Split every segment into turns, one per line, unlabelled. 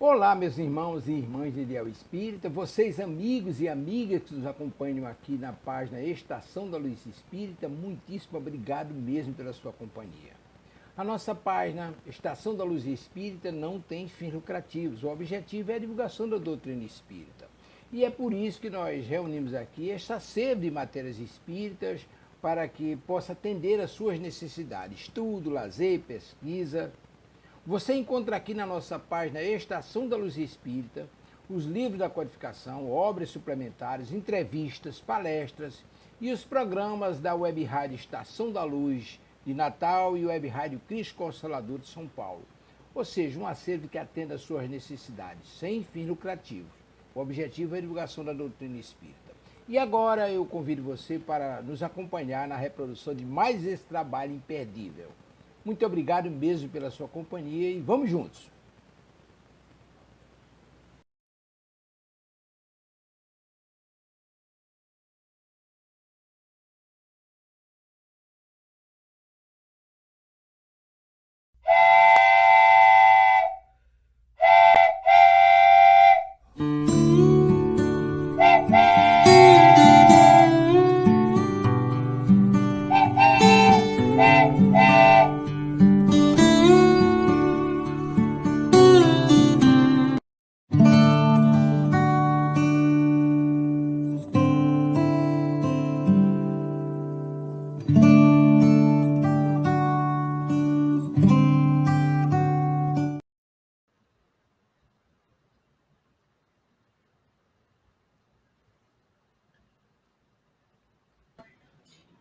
Olá, meus irmãos e irmãs de Ideal Espírita, vocês amigos e amigas que nos acompanham aqui na página Estação da Luz Espírita, muitíssimo obrigado mesmo pela sua companhia. A nossa página Estação da Luz Espírita não tem fins lucrativos, o objetivo é a divulgação da doutrina espírita. E é por isso que nós reunimos aqui esta sede de matérias espíritas para que possa atender às suas necessidades, estudo, lazer, pesquisa. Você encontra aqui na nossa página Estação da Luz Espírita os livros da codificação, obras suplementares, entrevistas, palestras e os programas da Web Rádio Estação da Luz de Natal e Web Rádio Cristo Consolador de São Paulo. Ou seja, um acervo que atenda às suas necessidades, sem fins lucrativos. O objetivo é a divulgação da doutrina espírita. E agora eu convido você para nos acompanhar na reprodução de mais esse trabalho imperdível. Muito obrigado mesmo pela sua companhia e vamos juntos!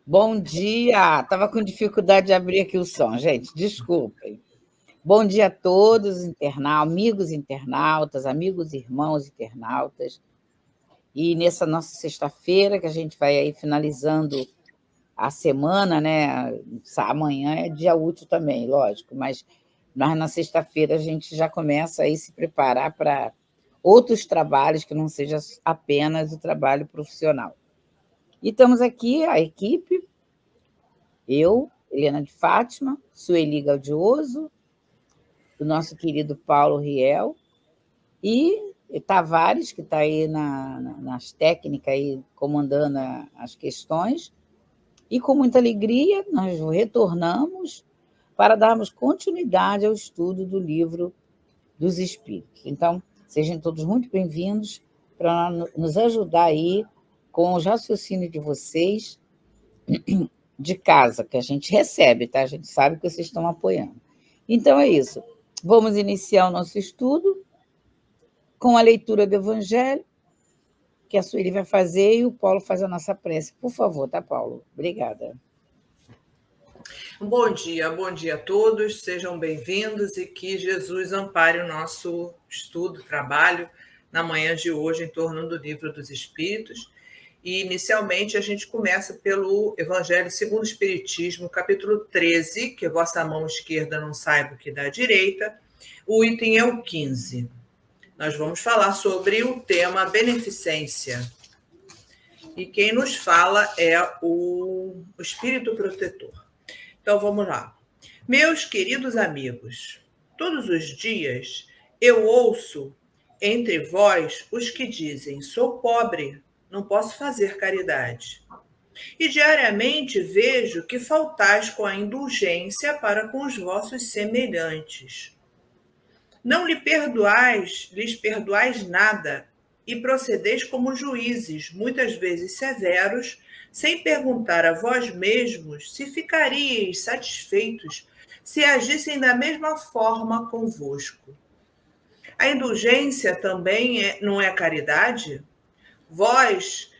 Bom dia! Estava com dificuldade de abrir aqui o som, gente, desculpem. Bom dia a todos, amigos internautas, amigos e irmãos internautas. E nessa nossa sexta-feira, que a gente vai aí finalizando a semana, né? Amanhã é dia útil também, lógico, mas na sexta-feira a gente já começa aí a se preparar para outros trabalhos que não seja apenas o trabalho profissional. E estamos aqui, a equipe, eu, Helena de Fátima, Sueli Gaudioso, o nosso querido Paulo Riel, e Tavares, que está aí nas técnicas, aí, comandando as questões, e com muita alegria nós retornamos para darmos continuidade ao estudo do livro dos Espíritos. Então, sejam todos muito bem-vindos para nos ajudar aí com os raciocínios de vocês de casa, que a gente recebe, tá? A gente sabe que vocês estão apoiando. Então, é isso. Vamos iniciar o nosso estudo com a leitura do Evangelho, que a Sueli vai fazer e o Paulo faz a nossa prece. Por favor, tá, Paulo? Obrigada.
Bom dia a todos, sejam bem-vindos e que Jesus ampare o nosso estudo, trabalho, na manhã de hoje, em torno do Livro dos Espíritos. E, inicialmente, a gente começa pelo Evangelho segundo o Espiritismo, capítulo 13, que a vossa mão esquerda não saiba o que dá a direita. O item é o 15. Nós vamos falar sobre o tema beneficência. E quem nos fala é o Espírito Protetor. Então, vamos lá. Meus queridos amigos, todos os dias eu ouço entre vós os que dizem: sou pobre, não posso fazer caridade. E diariamente vejo que faltais com a indulgência para com os vossos semelhantes. Não lhes perdoais nada, e procedeis como juízes, muitas vezes severos, sem perguntar a vós mesmos se ficaríeis satisfeitos se agissem da mesma forma convosco. A indulgência também não é caridade? Vós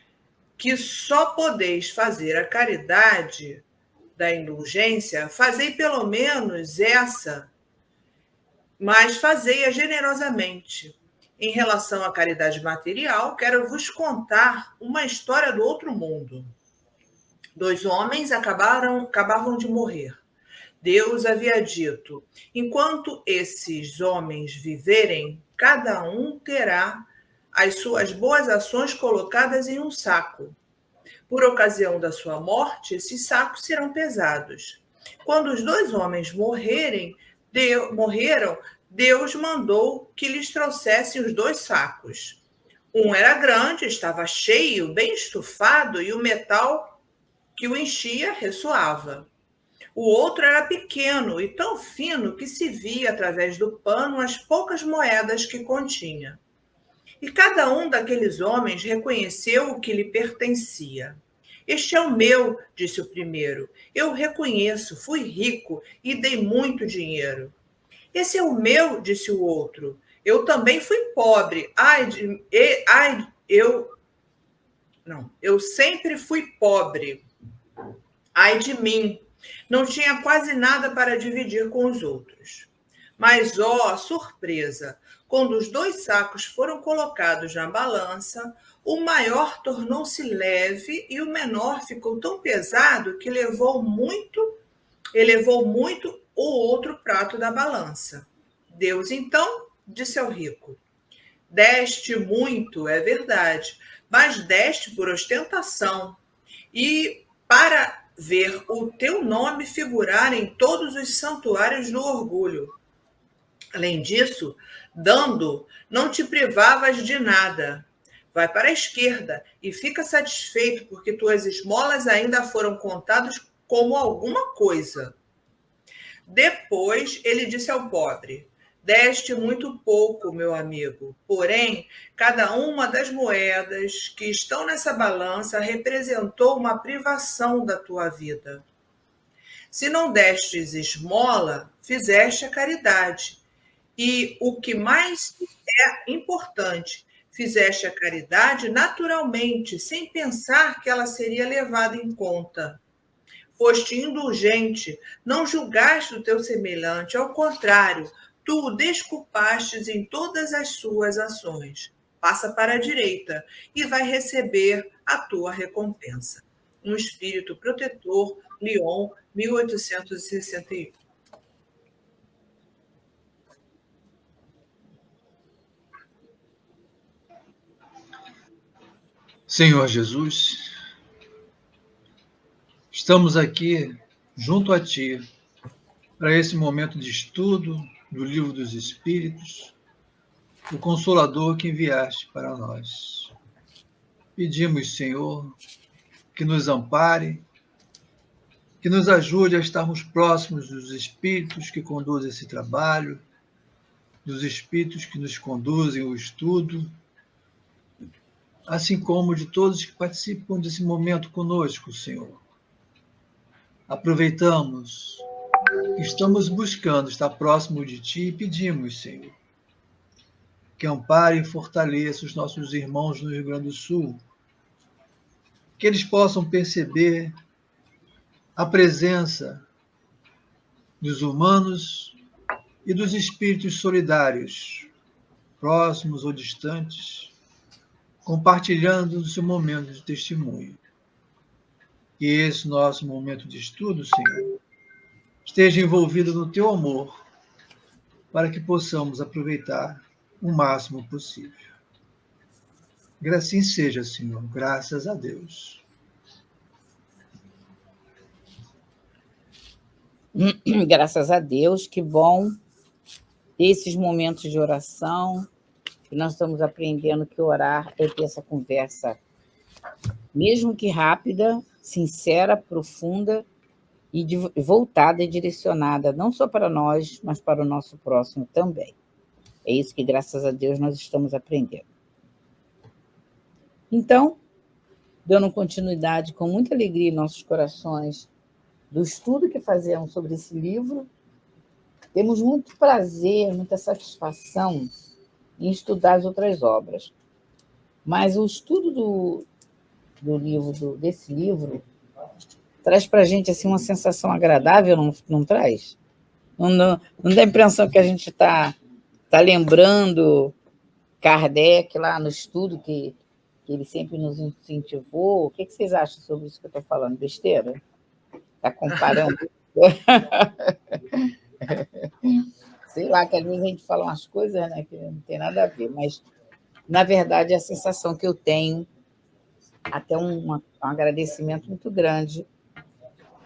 que só podeis fazer a caridade da indulgência, fazei pelo menos essa, mas fazei-a generosamente. Em relação à caridade material, quero vos contar uma história do outro mundo. 2 homens acabavam de morrer. Deus havia dito: enquanto esses homens viverem, cada um terá as suas boas ações colocadas em um saco. Por ocasião da sua morte, esses sacos serão pesados. Quando os 2 homens morreram, Deus mandou que lhes trouxessem os 2 sacos. Um era grande, estava cheio, bem estufado, e o metal que o enchia ressoava. O outro era pequeno e tão fino que se via através do pano as poucas moedas que continha. E cada um daqueles homens reconheceu o que lhe pertencia. Este é o meu, disse o primeiro. Eu reconheço, fui rico e dei muito dinheiro. Esse é o meu, disse o outro. Eu também fui pobre. Eu sempre fui pobre. Ai de mim. Não tinha quase nada para dividir com os outros. Mas, ó, surpresa! Quando os 2 sacos foram colocados na balança, o maior tornou-se leve e o menor ficou tão pesado que elevou muito o outro prato da balança. Deus, então, disse ao rico: deste muito, é verdade, mas deste por ostentação e para ver o teu nome figurar em todos os santuários do orgulho. Além disso, dando, não te privavas de nada. Vai para a esquerda e fica satisfeito, porque tuas esmolas ainda foram contadas como alguma coisa. Depois ele disse ao pobre: deste muito pouco, meu amigo. Porém, cada uma das moedas que estão nessa balança representou uma privação da tua vida. Se não destes esmola, fizeste a caridade. E o que mais é importante, fizeste a caridade naturalmente, sem pensar que ela seria levada em conta. Foste indulgente, não julgaste o teu semelhante, ao contrário, tu o desculpastes em todas as suas ações. Passa para a direita e vai receber a tua recompensa. Um espírito protetor, Lyon, 1861.
Senhor Jesus, estamos aqui junto a Ti para esse momento de estudo do Livro dos Espíritos, o Consolador que enviaste para nós. Pedimos, Senhor, que nos ampare, que nos ajude a estarmos próximos dos Espíritos que conduzem esse trabalho, dos Espíritos que nos conduzem o estudo, assim como de todos que participam desse momento conosco, Senhor. Aproveitamos que estamos buscando estar próximo de Ti e pedimos, Senhor, que ampare e fortaleça os nossos irmãos no Rio Grande do Sul, que eles possam perceber a presença dos humanos e dos espíritos solidários, próximos ou distantes, compartilhando o seu momento de testemunho. Que esse nosso momento de estudo, Senhor, esteja envolvido no Teu amor, para que possamos aproveitar o máximo possível. Que assim seja, Senhor, graças a Deus.
Graças a Deus, que bom esses momentos de oração, que nós estamos aprendendo que orar é ter essa conversa, mesmo que rápida, sincera, profunda e voltada e direcionada, não só para nós, mas para o nosso próximo também. É isso que, graças a Deus, nós estamos aprendendo. Então, dando continuidade com muita alegria em nossos corações do estudo que fazemos sobre esse livro, temos muito prazer, muita satisfação em estudar as outras obras. Mas o estudo desse livro traz para a gente assim, uma sensação agradável, não traz? Não dá a impressão que a gente está lembrando Kardec lá no estudo que ele sempre nos incentivou? O que vocês acham sobre isso que eu estou falando? Besteira? Está comparando? Sei lá, que às vezes a gente fala umas coisas, né, que não tem nada a ver, mas, na verdade, é a sensação que eu tenho, até um agradecimento muito grande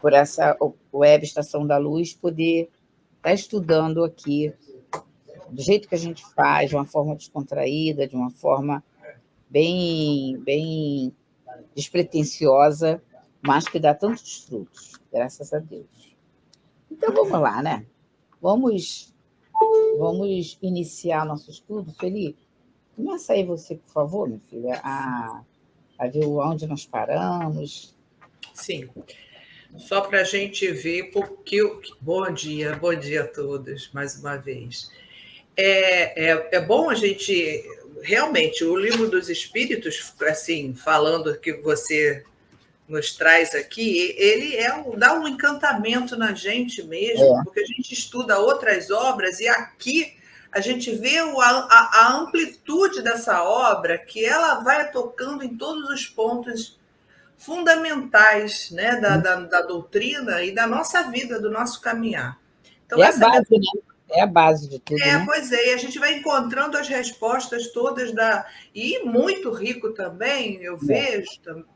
por essa web Estação da Luz poder estar estudando aqui do jeito que a gente faz, de uma forma descontraída, de uma forma bem despretensiosa, mas que dá tantos frutos, graças a Deus. Então, vamos lá, né? Vamos iniciar nosso estudo, Felipe. Começa aí você, por favor, minha filha, a ver onde nós paramos.
Sim. Só para a gente ver, porque... Bom dia a todos, mais uma vez. É bom a gente... Realmente, o Livro dos Espíritos, assim, falando que você nos traz aqui, ele dá um encantamento na gente mesmo, porque a gente estuda outras obras e aqui a gente vê a amplitude dessa obra, que ela vai tocando em todos os pontos fundamentais, né, da doutrina e da nossa vida, do nosso caminhar. Então,
a base, né? É a base de tudo, né?
Pois é, e a gente vai encontrando as respostas todas e muito rico também, eu vejo,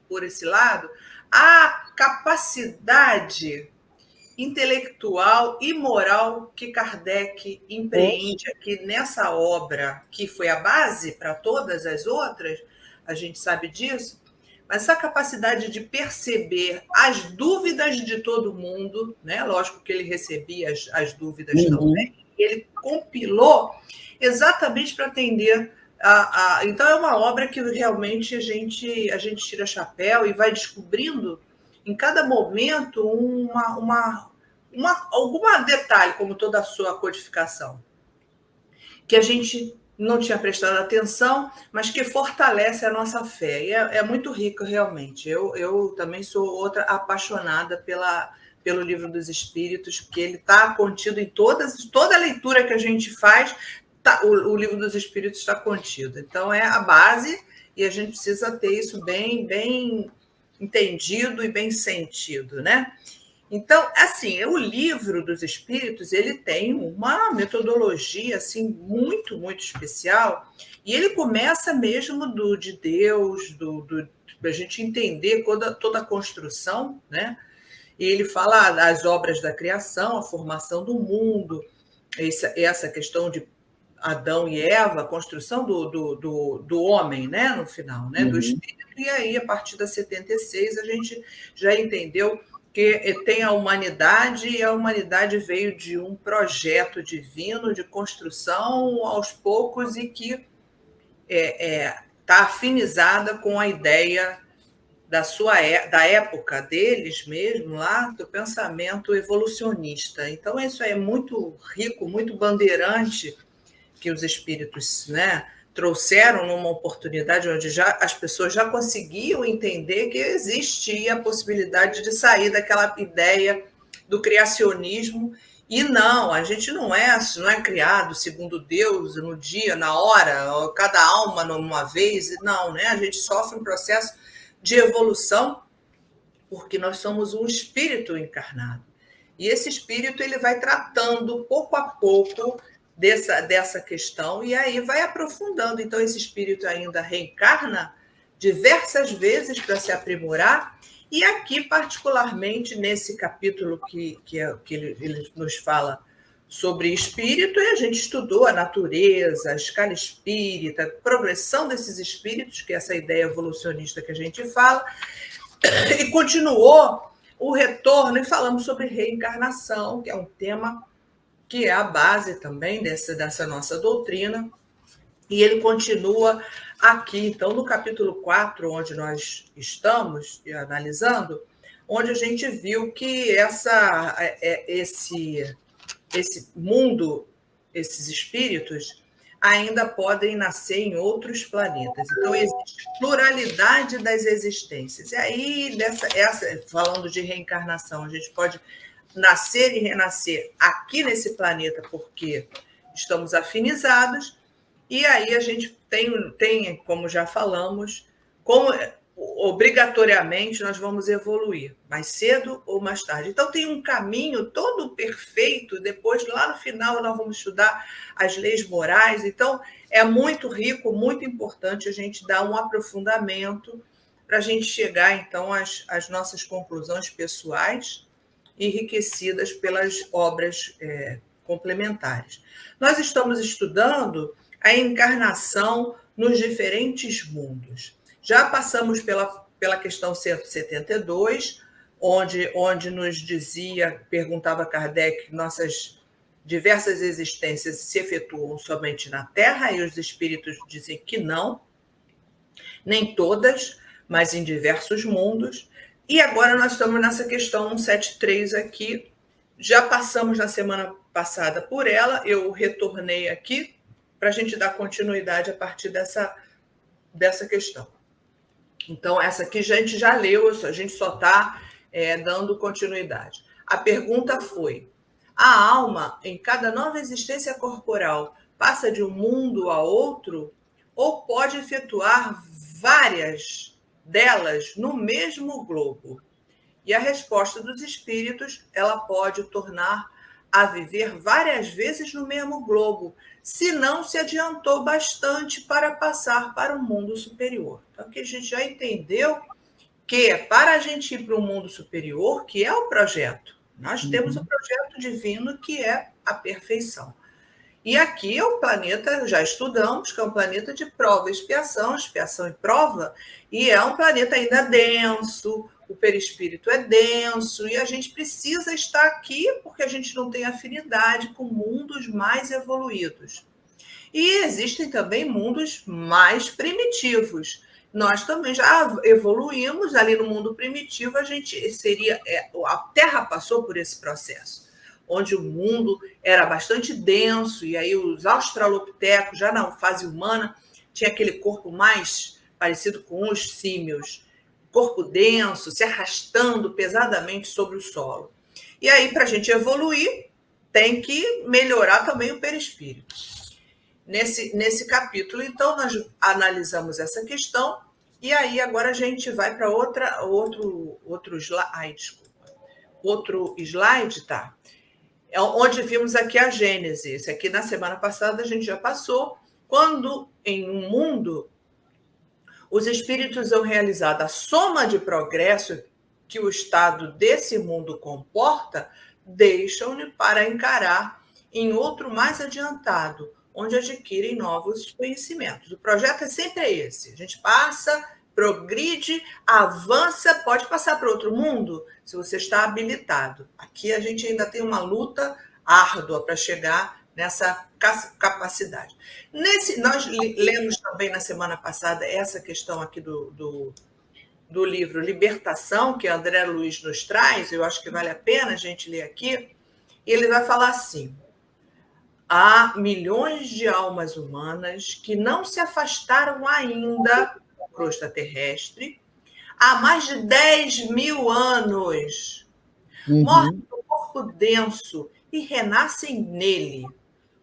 por esse lado, a capacidade intelectual e moral que Kardec empreende aqui nessa obra, que foi a base para todas as outras, a gente sabe disso, mas essa capacidade de perceber as dúvidas de todo mundo, né? Lógico que ele recebia as dúvidas também, ele compilou exatamente para atender Então, é uma obra que realmente a gente tira chapéu e vai descobrindo em cada momento algum detalhe, como toda a sua codificação, que a gente não tinha prestado atenção, mas que fortalece a nossa fé. E é muito rico, realmente. Eu também sou outra apaixonada pelo Livro dos Espíritos, porque ele está contido em toda a leitura que a gente faz, o Livro dos Espíritos está contido. Então, é a base, e a gente precisa ter isso bem entendido e bem sentido, né? Então, assim, o Livro dos Espíritos, ele tem uma metodologia assim muito, muito especial, e ele começa mesmo de Deus, para a gente entender toda a construção, né? E ele fala das obras da criação, a formação do mundo, essa questão de Adão e Eva, a construção do homem, né? No final, né? Do espírito, e aí, a partir da 76, a gente já entendeu que tem a humanidade, e a humanidade veio de um projeto divino de construção aos poucos e que está afinizada com a ideia da época deles mesmo, lá do pensamento evolucionista. Então, isso é muito rico, muito bandeirante, que os espíritos, né, trouxeram numa oportunidade onde as pessoas já conseguiam entender que existia a possibilidade de sair daquela ideia do criacionismo. E não, a gente não é criado segundo Deus, no dia, na hora, cada alma numa vez, não, né? A gente sofre um processo de evolução porque nós somos um espírito encarnado. E esse espírito ele vai tratando pouco a pouco dessa questão, e aí vai aprofundando. Então, esse espírito ainda reencarna diversas vezes para se aprimorar, e aqui, particularmente, nesse capítulo que ele nos fala sobre espírito, e a gente estudou a natureza, a escala espírita, a progressão desses espíritos, que é essa ideia evolucionista que a gente fala, e continuou o retorno, e falamos sobre reencarnação, que é um tema que é a base também dessa nossa doutrina, e ele continua aqui, então, no capítulo 4, onde nós estamos analisando, onde a gente viu que esse mundo, esses espíritos, ainda podem nascer em outros planetas. Então, existe pluralidade das existências. E aí, falando de reencarnação, a gente pode nascer e renascer aqui nesse planeta porque estamos afinizados, e aí a gente tem, como já falamos, obrigatoriamente nós vamos evoluir, mais cedo ou mais tarde. Então tem um caminho todo perfeito, depois lá no final nós vamos estudar as leis morais. Então é muito rico, muito importante a gente dar um aprofundamento para a gente chegar então às nossas conclusões pessoais, enriquecidas pelas obras complementares. Nós estamos estudando a encarnação nos diferentes mundos. Já passamos pela questão 172, onde nos perguntava Kardec, nossas diversas existências se efetuam somente na Terra, e os espíritos dizem que não, nem todas, mas em diversos mundos. E agora nós estamos nessa questão 173 aqui. Já passamos na semana passada por ela, eu retornei aqui para a gente dar continuidade a partir dessa questão. Então, essa aqui a gente já leu, a gente só está dando continuidade. A pergunta foi: a alma, em cada nova existência corporal, passa de um mundo a outro ou pode efetuar várias delas no mesmo globo? E a resposta dos espíritos, ela pode tornar a viver várias vezes no mesmo globo, se não se adiantou bastante para passar para o mundo superior. Então, aqui a gente já entendeu que para a gente ir para o mundo superior, que é o projeto, nós temos o projeto divino, que é a perfeição. E aqui é o planeta, já estudamos, que é um planeta de prova e expiação e prova, e é um planeta ainda denso, o perispírito é denso, e a gente precisa estar aqui porque a gente não tem afinidade com mundos mais evoluídos. E existem também mundos mais primitivos. Nós também já evoluímos ali no mundo primitivo, a Terra passou por esse processo, onde o mundo era bastante denso, e aí os australopitecos, já na fase humana, tinha aquele corpo mais parecido com os símios, corpo denso, se arrastando pesadamente sobre o solo. E aí, para a gente evoluir, tem que melhorar também o perispírito. Nesse capítulo, então, nós analisamos essa questão, e aí agora a gente vai para outro slide, tá? É onde vimos aqui a Gênese. Esse aqui, na semana passada, a gente já passou, quando em um mundo os espíritos vão realizar a soma de progresso que o estado desse mundo comporta, deixam-no para encarar em outro mais adiantado, onde adquirem novos conhecimentos. O projeto é sempre esse. A gente passa, progride, avança, pode passar para outro mundo se você está habilitado. Aqui a gente ainda tem uma luta árdua para chegar nessa capacidade. Nós lemos também na semana passada essa questão aqui do livro Libertação, que André Luiz nos traz, eu acho que vale a pena a gente ler aqui, e ele vai falar assim: há milhões de almas humanas que não se afastaram ainda da crosta terrestre há mais de 10.000 anos, morrem no corpo denso e renascem nele,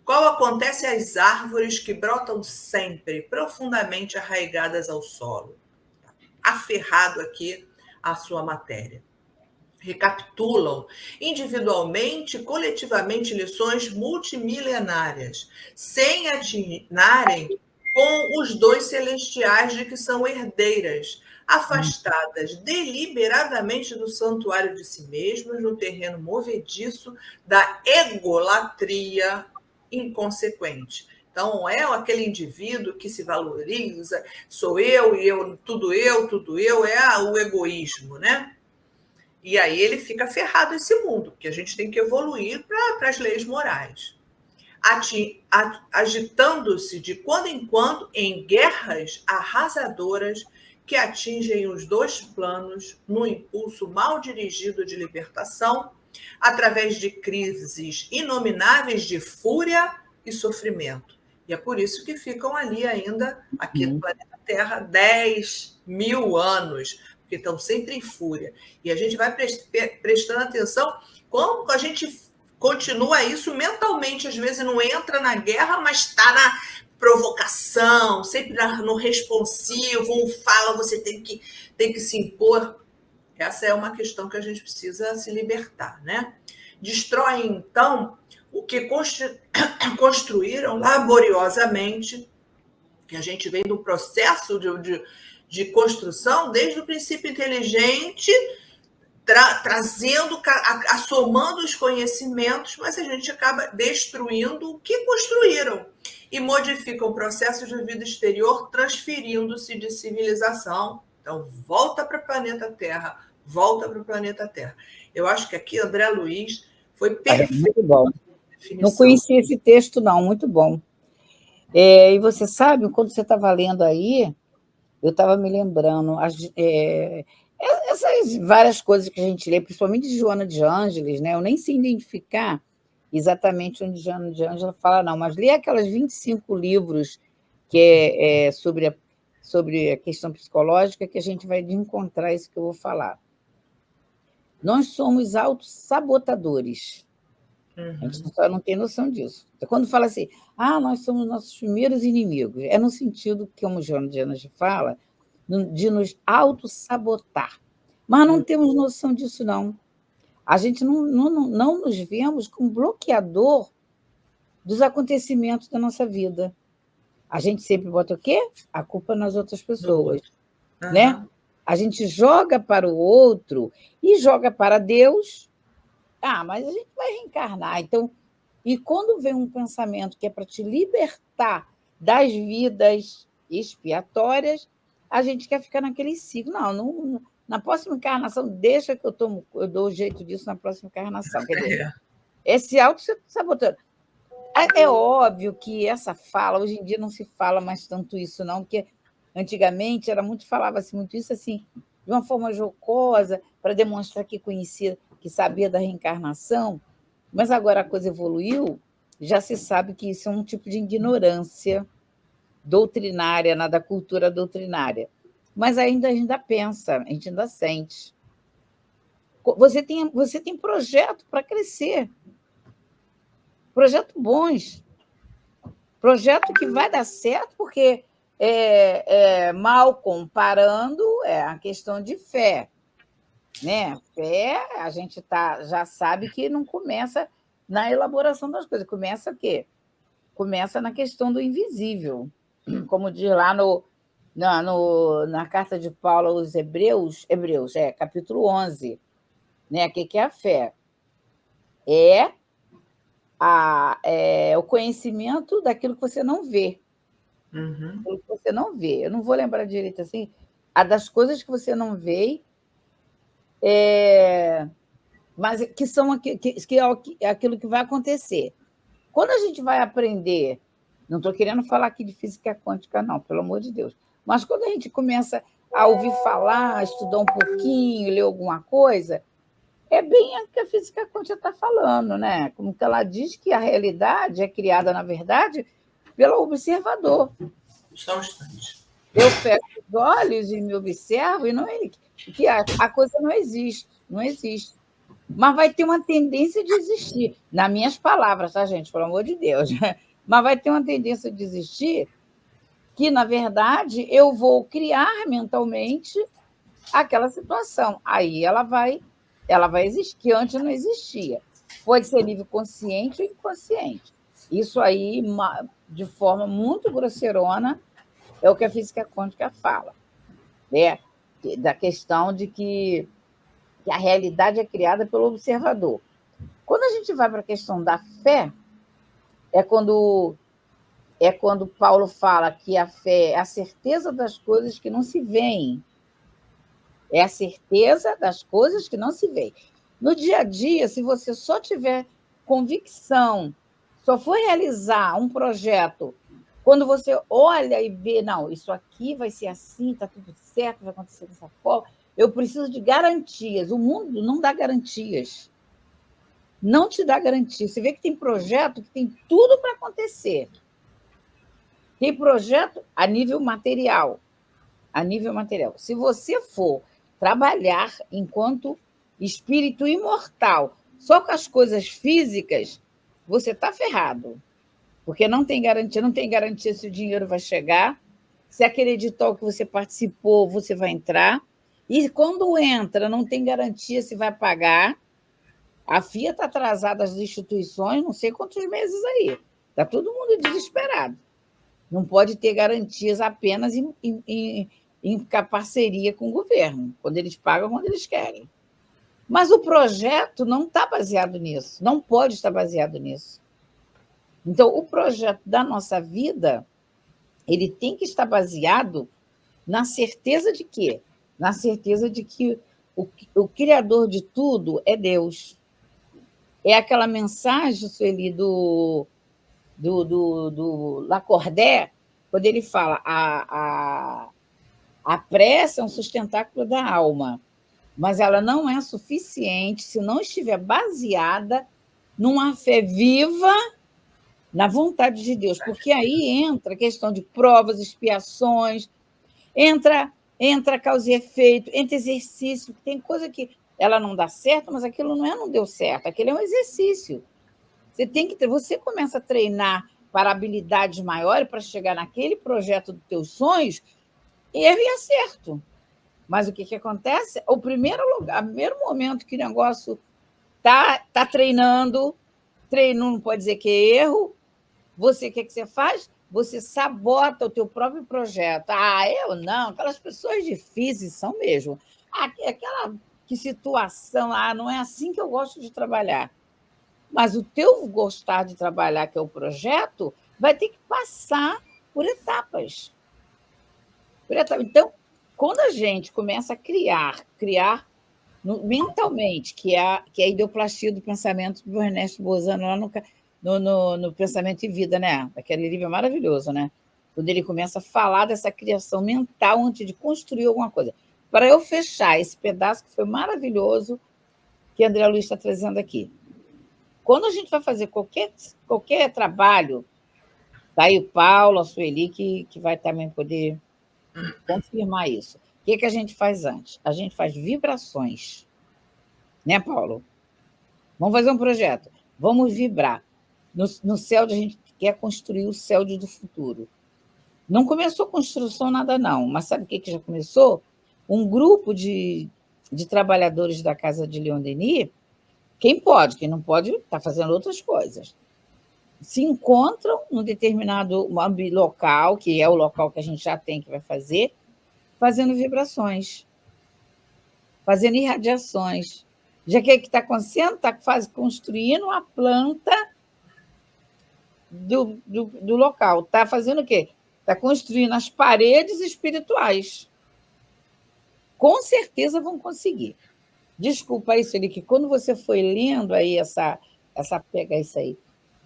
qual acontece às árvores que brotam sempre, profundamente arraigadas ao solo, aferrado aqui à sua matéria. Recapitulam individualmente e coletivamente lições multimilenárias, sem atinarem com os dois celestiais de que são herdeiras, afastadas deliberadamente do santuário de si mesmas, no terreno movediço da egolatria inconsequente. Então, é aquele indivíduo que se valoriza, sou eu, tudo eu, é o egoísmo, né? E aí ele fica ferrado esse mundo, porque a gente tem que evoluir para as leis morais. Agitando-se de quando em quando em guerras arrasadoras que atingem os dois planos no impulso mal dirigido de libertação, através de crises inomináveis de fúria e sofrimento. E é por isso que ficam ali ainda, aqui no planeta Terra, 10.000 anos, porque estão sempre em fúria. E a gente vai prestando atenção como a gente continua isso mentalmente, às vezes não entra na guerra, mas está na provocação, sempre no responsivo, um fala, você tem que se impor. Essa é uma questão que a gente precisa se libertar, né? Destroem, então, o que construíram laboriosamente, que a gente vem do processo de construção desde o princípio inteligente, trazendo, assomando os conhecimentos, mas a gente acaba destruindo o que construíram e modifica o processo de vida exterior, transferindo-se de civilização. Então, volta para o planeta Terra, volta para o planeta Terra. Eu acho que aqui André Luiz foi perfeito.
Muito bom. Não conhecia esse texto, não, muito bom. E você sabe, quando você estava lendo aí, eu estava me lembrando essas várias coisas que a gente lê, principalmente de Joana de Ângeles, né? Eu nem sei identificar exatamente onde Joana de Ângeles fala, não, mas lê aquelas 25 livros que é sobre a questão psicológica, que a gente vai encontrar isso que eu vou falar. Nós somos autossabotadores. A gente só não tem noção disso. Quando fala assim, nós somos nossos primeiros inimigos, é no sentido que, como Joana de Ângeles fala, de nos autossabotar. Mas não temos noção disso, não. A gente não nos vemos como bloqueador dos acontecimentos da nossa vida. A gente sempre bota o quê? A culpa nas outras pessoas. Né? A gente joga para o outro e joga para Deus. Mas a gente vai reencarnar. Então, e quando vem um pensamento que é para te libertar das vidas expiatórias, a gente quer ficar naquele ciclo. Não, na próxima encarnação, deixa que eu dou o jeito disso na próxima encarnação. Quer dizer, esse auto-sabotando. É óbvio que essa fala, hoje em dia não se fala mais tanto isso, não, porque antigamente falava-se muito isso assim, de uma forma jocosa, para demonstrar que conhecia, que sabia da reencarnação, mas agora a coisa evoluiu, já se sabe que isso é um tipo de ignorância doutrinária, da cultura doutrinária. Mas a gente ainda pensa, a gente ainda sente. Você tem projeto para crescer. Projeto bons. Projeto que vai dar certo, porque mal comparando, é a questão de fé. Né? Fé, a gente já sabe que não começa na elaboração das coisas. Começa o quê? Começa na questão do invisível. Como diz lá na carta de Paulo aos Hebreus, capítulo 11. Né? O que é a fé? É o conhecimento daquilo que você não vê. Aquilo que você não vê. Eu não vou lembrar direito assim. Das coisas que você não vê, mas que são aquilo que vai acontecer. Quando a gente vai aprender, não estou querendo falar aqui de física quântica, não, pelo amor de Deus, mas quando a gente começa a ouvir falar, a estudar um pouquinho, ler alguma coisa, é bem o que a física quântica está falando, né? Como que ela diz que a realidade é criada, na verdade, pelo observador.
Só um instante.
Eu fecho os olhos e me observo, e não é que a coisa não existe. Mas vai ter uma tendência de existir. Nas minhas palavras, tá, gente? Pelo amor de Deus. Mas vai ter uma tendência de existir que, na verdade, eu vou criar mentalmente aquela situação. Aí ela vai existir, que antes não existia. Pode ser nível consciente ou inconsciente. Isso aí, de forma muito grosseirona, é o que a física quântica fala. Né? Da questão de que a realidade é criada pelo observador. Quando a gente vai para a questão da fé, é quando Paulo fala que a fé é a certeza das coisas que não se veem. É a certeza das coisas que não se veem. No dia a dia, se você só tiver convicção, só for realizar um projeto, quando você olha e vê, não, isso aqui vai ser assim, está tudo certo, vai acontecer dessa forma, eu preciso de garantias. O mundo não dá garantias. Não te dá garantia. Você vê que tem projeto que tem tudo para acontecer. Tem projeto a nível material. Se você for trabalhar enquanto espírito imortal, só com as coisas físicas, você está ferrado. Porque não tem garantia se o dinheiro vai chegar, se aquele edital que você participou, você vai entrar. E quando entra, não tem garantia se vai pagar. A FIA está atrasada, as instituições, não sei quantos meses aí. Está todo mundo desesperado. Não pode ter garantias apenas em parceria com o governo, quando eles pagam, quando eles querem. Mas o projeto não está baseado nisso, não pode estar baseado nisso. Então, o projeto da nossa vida, ele tem que estar baseado na certeza de quê? Na certeza de que o Criador de tudo é Deus. É aquela mensagem, Sueli, do Lacordaire, quando ele fala a prece é um sustentáculo da alma, mas ela não é suficiente se não estiver baseada numa fé viva na vontade de Deus, porque aí entra a questão de provas, expiações, entra causa e efeito, entra exercício, tem coisa que ela não dá certo, mas aquilo não deu certo, aquilo é um exercício. Você começa a treinar para habilidades maiores para chegar naquele projeto dos teus sonhos, erro e acerto. Mas o que acontece? O primeiro momento que o negócio está treinando, não pode dizer que é erro, o que você faz? Você sabota o teu próprio projeto. Eu não, aquelas pessoas difíceis são mesmo. Aquela situação, não é assim que eu gosto de trabalhar. Mas o teu gostar de trabalhar, que é o projeto, vai ter que passar por etapas. Então, quando a gente começa a criar mentalmente, que é a ideoplastia do pensamento do Ernesto Bozano lá no Pensamento e Vida, né? Aquele livro é maravilhoso, né? Quando ele começa a falar dessa criação mental antes de construir alguma coisa. Para eu fechar esse pedaço que foi maravilhoso que a André Luiz está trazendo aqui. Quando a gente vai fazer qualquer trabalho, tá aí o Paulo, a Sueli, que vai também poder confirmar isso. O que a gente faz antes? A gente faz vibrações. Né, Paulo? Vamos fazer um projeto. Vamos vibrar. No céu, a gente quer construir o céu do futuro. Não começou construção nada, não. Mas sabe o que já começou? Um grupo de trabalhadores da Casa de Leon Denis, quem não pode, está fazendo outras coisas. Se encontram num determinado local, que é o local que a gente já tem que vai fazer, fazendo vibrações, fazendo irradiações. Já que está acontecendo, está construindo a planta do local. Está fazendo o quê? Está construindo as paredes espirituais. Com certeza vão conseguir. Desculpa isso, Eli, que quando você foi lendo aí pega isso aí,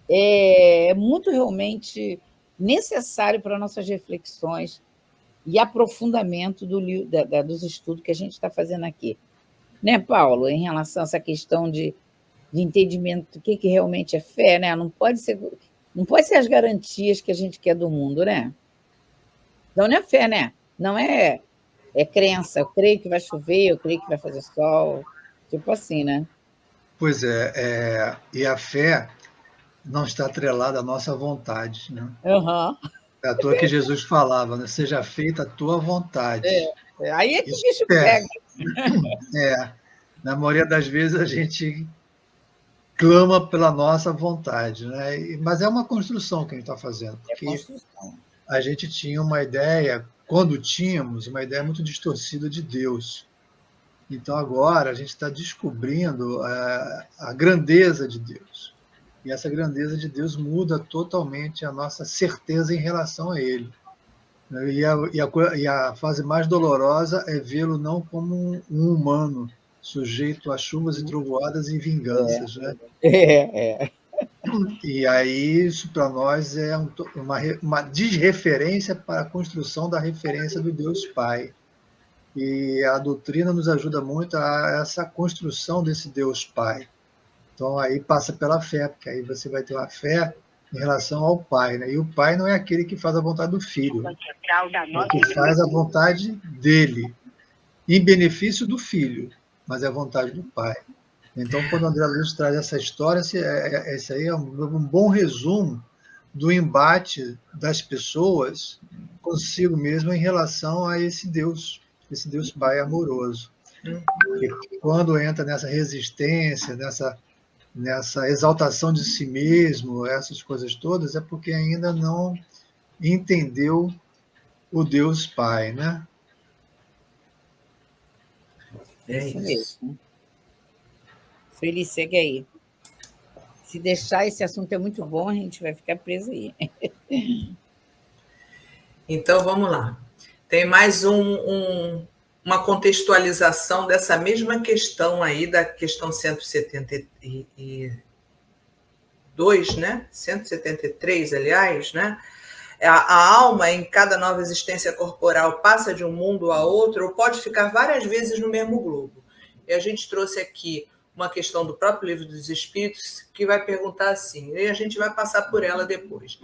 é muito realmente necessário para nossas reflexões e aprofundamento dos estudos que a gente está fazendo aqui. Né, Paulo? Em relação a essa questão de entendimento do que realmente é fé, né? Não pode ser as garantias que a gente quer do mundo, né? Não é fé, né? Não é crença. Eu creio que vai chover, eu creio que vai fazer sol. Tipo assim, né?
Pois é, e a fé não está atrelada à nossa vontade, né?
Uhum.
É à toa que Jesus falava, né? Seja feita a tua vontade.
Aí é que o bicho pega.
Na maioria das vezes a gente clama pela nossa vontade, né? Mas é uma construção que a gente está fazendo, porque a gente tinha uma ideia, quando tínhamos, uma ideia muito distorcida de Deus. Então agora a gente está descobrindo a grandeza de Deus. E essa grandeza de Deus muda totalmente a nossa certeza em relação a Ele. E a fase mais dolorosa é vê-lo não como um humano, sujeito a chuvas e trovoadas e vinganças. Né? E aí isso para nós é uma desreferência para a construção da referência do Deus Pai. E a doutrina nos ajuda muito a essa construção desse Deus Pai. Então, aí passa pela fé, porque aí você vai ter uma fé em relação ao Pai. Né? E o Pai não é aquele que faz a vontade do Filho, é o que faz a vontade dele, em benefício do Filho, mas é a vontade do Pai. Então, quando o André Luiz traz essa história, esse aí é um bom resumo do embate das pessoas consigo mesmo em relação a esse Deus Pai amoroso. E quando entra nessa resistência, nessa exaltação de si mesmo, essas coisas todas, é porque ainda não entendeu o Deus Pai, né?
É isso.
Feliz, segue aí. Se deixar, esse assunto é muito bom, a gente vai ficar preso aí.
Então, vamos lá. Tem mais uma contextualização dessa mesma questão aí, da questão 172, né? 173, aliás, né? A alma, em cada nova existência corporal, passa de um mundo a outro ou pode ficar várias vezes no mesmo globo. E a gente trouxe aqui uma questão do próprio Livro dos Espíritos que vai perguntar assim, e a gente vai passar por ela depois.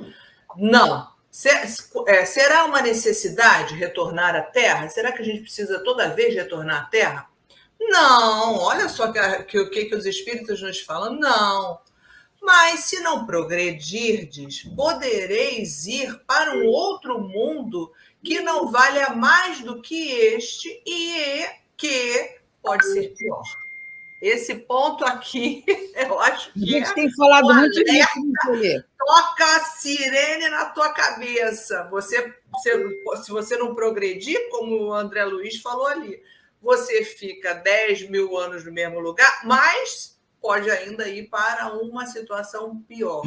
Não. Será uma necessidade retornar à Terra? Será que a gente precisa toda vez retornar à Terra? Não. Olha só o que os Espíritos nos falam. Não. Mas se não progredirdes, podereis ir para um outro mundo que não valha mais do que este e que pode ser pior. Esse ponto aqui, eu acho que
a gente tem falado muito disso,
toca a sirene na tua cabeça. Se você não progredir, como o André Luiz falou ali, você fica 10 mil anos no mesmo lugar, mas pode ainda ir para uma situação pior.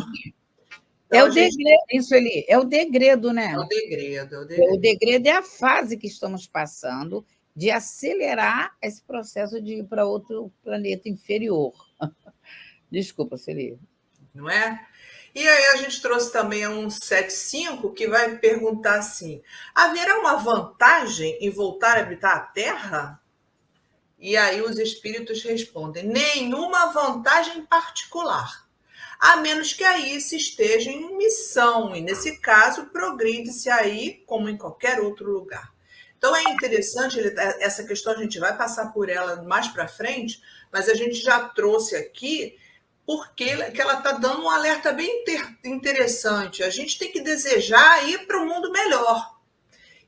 Então, é o degredo, isso ali, é o degredo, né?
É o degredo.
O degredo é a fase que estamos passando de acelerar esse processo de ir para outro planeta inferior. Desculpa, Celi.
Não é? E aí a gente trouxe também um 175 que vai perguntar assim: haverá uma vantagem em voltar a habitar a Terra? E aí os espíritos respondem: nenhuma vantagem particular, a menos que aí se esteja em missão, e nesse caso progride-se aí como em qualquer outro lugar. Então é interessante, essa questão a gente vai passar por ela mais para frente, mas a gente já trouxe aqui porque ela está dando um alerta bem interessante. A gente tem que desejar ir para um mundo melhor.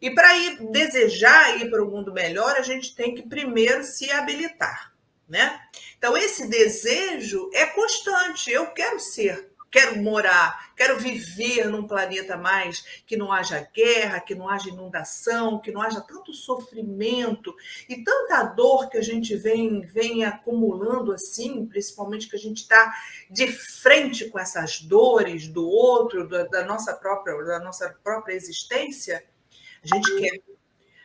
E para desejar ir para um mundo melhor, a gente tem que primeiro se habilitar, né? Então, esse desejo é constante. Eu quero morar, quero viver num planeta mais que não haja guerra, que não haja inundação, que não haja tanto sofrimento e tanta dor que a gente vem acumulando assim, principalmente que a gente está de frente com essas dores do outro, da nossa própria existência. A gente quer.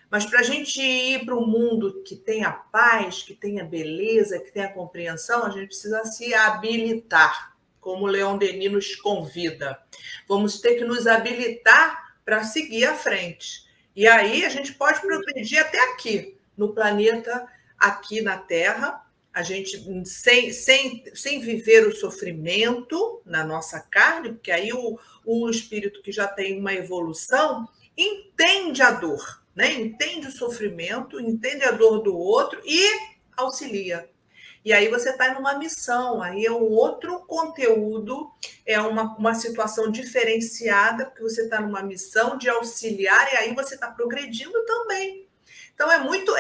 Mas para a gente ir para um mundo que tenha paz, que tenha beleza, que tenha compreensão, a gente precisa se habilitar, como o Leon Denis nos convida. Vamos ter que nos habilitar para seguir à frente. E aí a gente pode progredir até aqui, no planeta, aqui na Terra, a gente sem viver o sofrimento na nossa carne, porque aí o espírito que já tem uma evolução entende a dor, né? Entende o sofrimento, entende a dor do outro e auxilia. E aí você está numa missão, aí é um outro conteúdo, é uma situação diferenciada, porque você está numa missão de auxiliar e aí você está progredindo também. Então é muito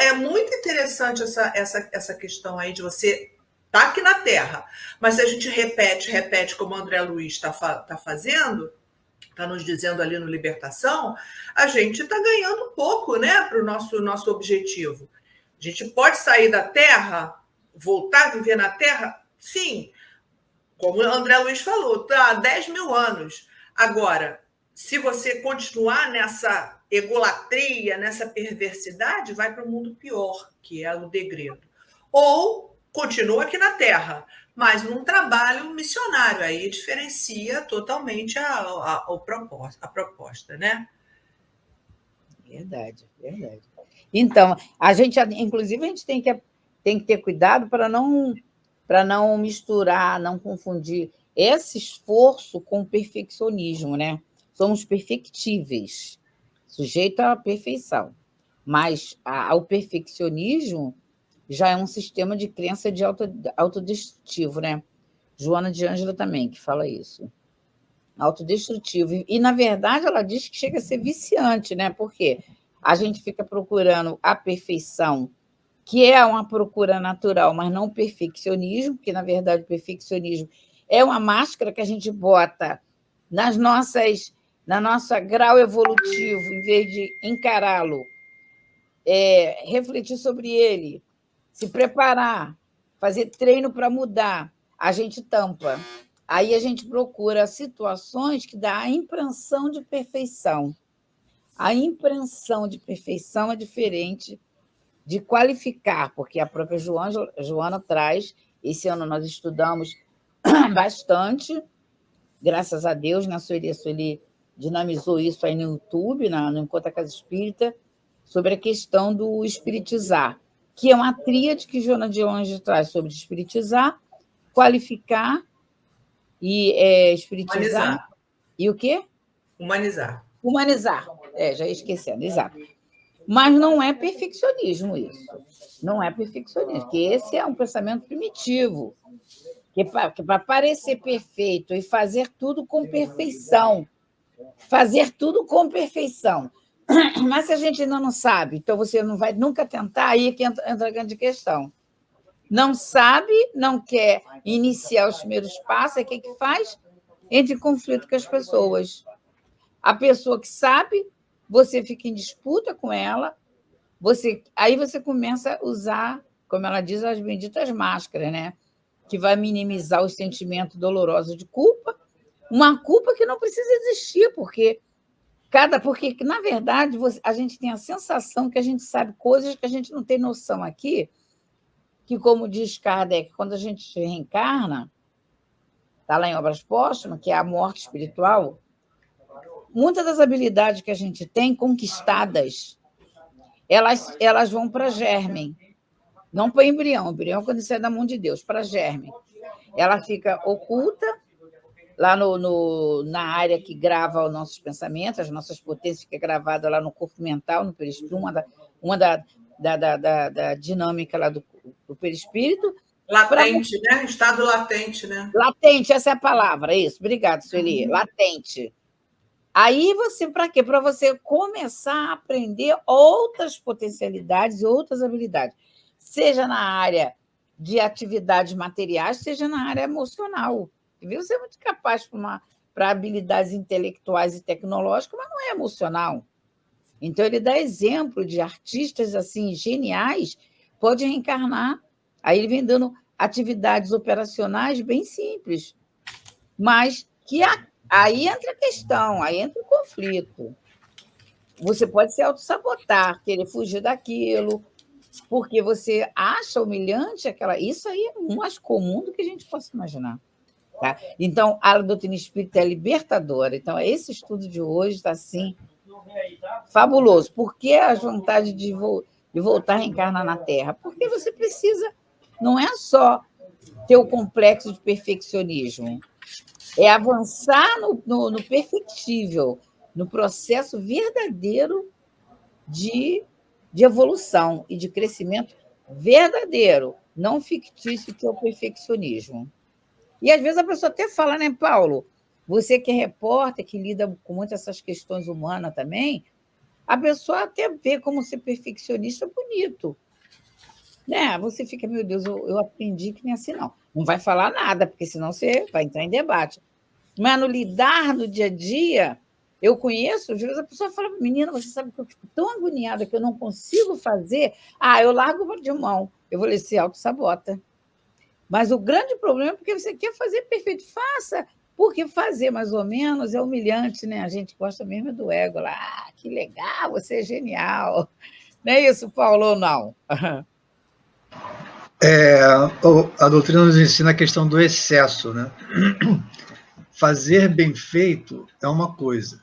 interessante essa questão aí de você estar aqui na Terra, mas se a gente repete como o André Luiz está fazendo, está nos dizendo ali no Libertação, a gente está ganhando um pouco, né, para o nosso objetivo. A gente pode sair da Terra, voltar a viver na Terra? Sim. Como o André Luiz falou, tá há 10 mil anos. Agora, se você continuar nessa egolatria, nessa perversidade, vai para um mundo pior, que é o degredo. Ou continua aqui na Terra, mas num trabalho missionário, aí diferencia totalmente a proposta, né?
Verdade. Então, inclusive, a gente tem que ter cuidado para não misturar, não confundir esse esforço com o perfeccionismo, né? Somos perfectíveis, sujeito à perfeição, mas o perfeccionismo já é um sistema de crença de autodestrutivo, né? Joana de Ângela também, que fala isso. Autodestrutivo. E, na verdade, ela diz que chega a ser viciante, né? Porque a gente fica procurando a perfeição, que é uma procura natural, mas não o perfeccionismo, porque, na verdade, o perfeccionismo é uma máscara que a gente bota na nossa grau evolutivo, em vez de encará-lo, refletir sobre ele, se preparar, fazer treino para mudar, a gente tampa. Aí a gente procura situações que dá a impressão de perfeição. A impressão de perfeição é diferente de qualificar, porque a própria Joana traz, esse ano nós estudamos bastante, graças a Deus, na Sueli dinamizou isso aí no YouTube, no Encontro da Casa Espírita, sobre a questão do espiritizar, que é uma tríade que Joana de Anjos traz sobre espiritizar, qualificar e espiritizar.
Humanizar.
E o quê?
Humanizar.
Humanizar. Já ia esquecendo, exato. Mas não é perfeccionismo isso. Não é perfeccionismo, porque esse é um pensamento primitivo, que para parecer perfeito e fazer tudo com perfeição. Fazer tudo com perfeição. Mas se a gente ainda não sabe, então você não vai nunca tentar, aí é que entra a grande questão. Não sabe, não quer iniciar os primeiros passos, aí o que faz? Entra em conflito com as pessoas. A pessoa que sabe, você fica em disputa com ela, aí você começa a usar, como ela diz, as benditas máscaras, né? Que vai minimizar os sentimentos dolorosos de culpa, uma culpa que não precisa existir, porque, na verdade, a gente tem a sensação que a gente sabe coisas que a gente não tem noção aqui, que, como diz Kardec, quando a gente reencarna, está lá em Obras Póstumas, que é a morte espiritual, muitas das habilidades que a gente tem conquistadas, elas vão para germe, não para embrião. Embrião, quando sai da mão de Deus, para germe. Ela fica oculta lá na área que grava os nossos pensamentos, as nossas potências, fica gravada lá no corpo mental, no perispírito, uma da dinâmica lá do perispírito.
Latente, né? Estado latente, né?
Latente, essa é a palavra, isso. Obrigada, Sueli. Latente. Aí para quê? Para você começar a aprender outras potencialidades e outras habilidades, seja na área de atividades materiais, seja na área emocional. Você é muito capaz para habilidades intelectuais e tecnológicas, mas não é emocional. Então, ele dá exemplo de artistas assim geniais, pode reencarnar. Aí ele vem dando atividades operacionais bem simples, mas que aí entra a questão, aí entra o conflito. Você pode se autossabotar, querer fugir daquilo, porque você acha humilhante isso aí é mais comum do que a gente possa imaginar. Tá? Então, a doutrina espírita é libertadora. Então, esse estudo de hoje está assim, fabuloso. Por que a vontade de voltar a reencarnar na Terra? Porque você precisa, não é só ter o complexo de perfeccionismo, é avançar no perfectível, no processo verdadeiro de evolução e de crescimento verdadeiro, não fictício, que é o perfeccionismo. E, às vezes, a pessoa até fala, né, Paulo? Você que é repórter, que lida com muitas essas questões humanas também, a pessoa até vê como ser perfeccionista bonito. Né? Você fica, meu Deus, eu aprendi que nem assim, não. Não vai falar nada, porque senão você vai entrar em debate. Mas no lidar no dia a dia, eu conheço, às vezes a pessoa fala, menina, você sabe que eu fico tão agoniada que eu não consigo fazer. Eu largo de mão. Eu vou ler, se auto-sabota. Mas o grande problema é porque você quer fazer perfeito. Faça, porque fazer mais ou menos é humilhante, né? A gente gosta mesmo do ego lá. Que legal, você é genial. Não é isso, Paulo, ou não?
A doutrina nos ensina a questão do excesso, né? Fazer bem feito é uma coisa.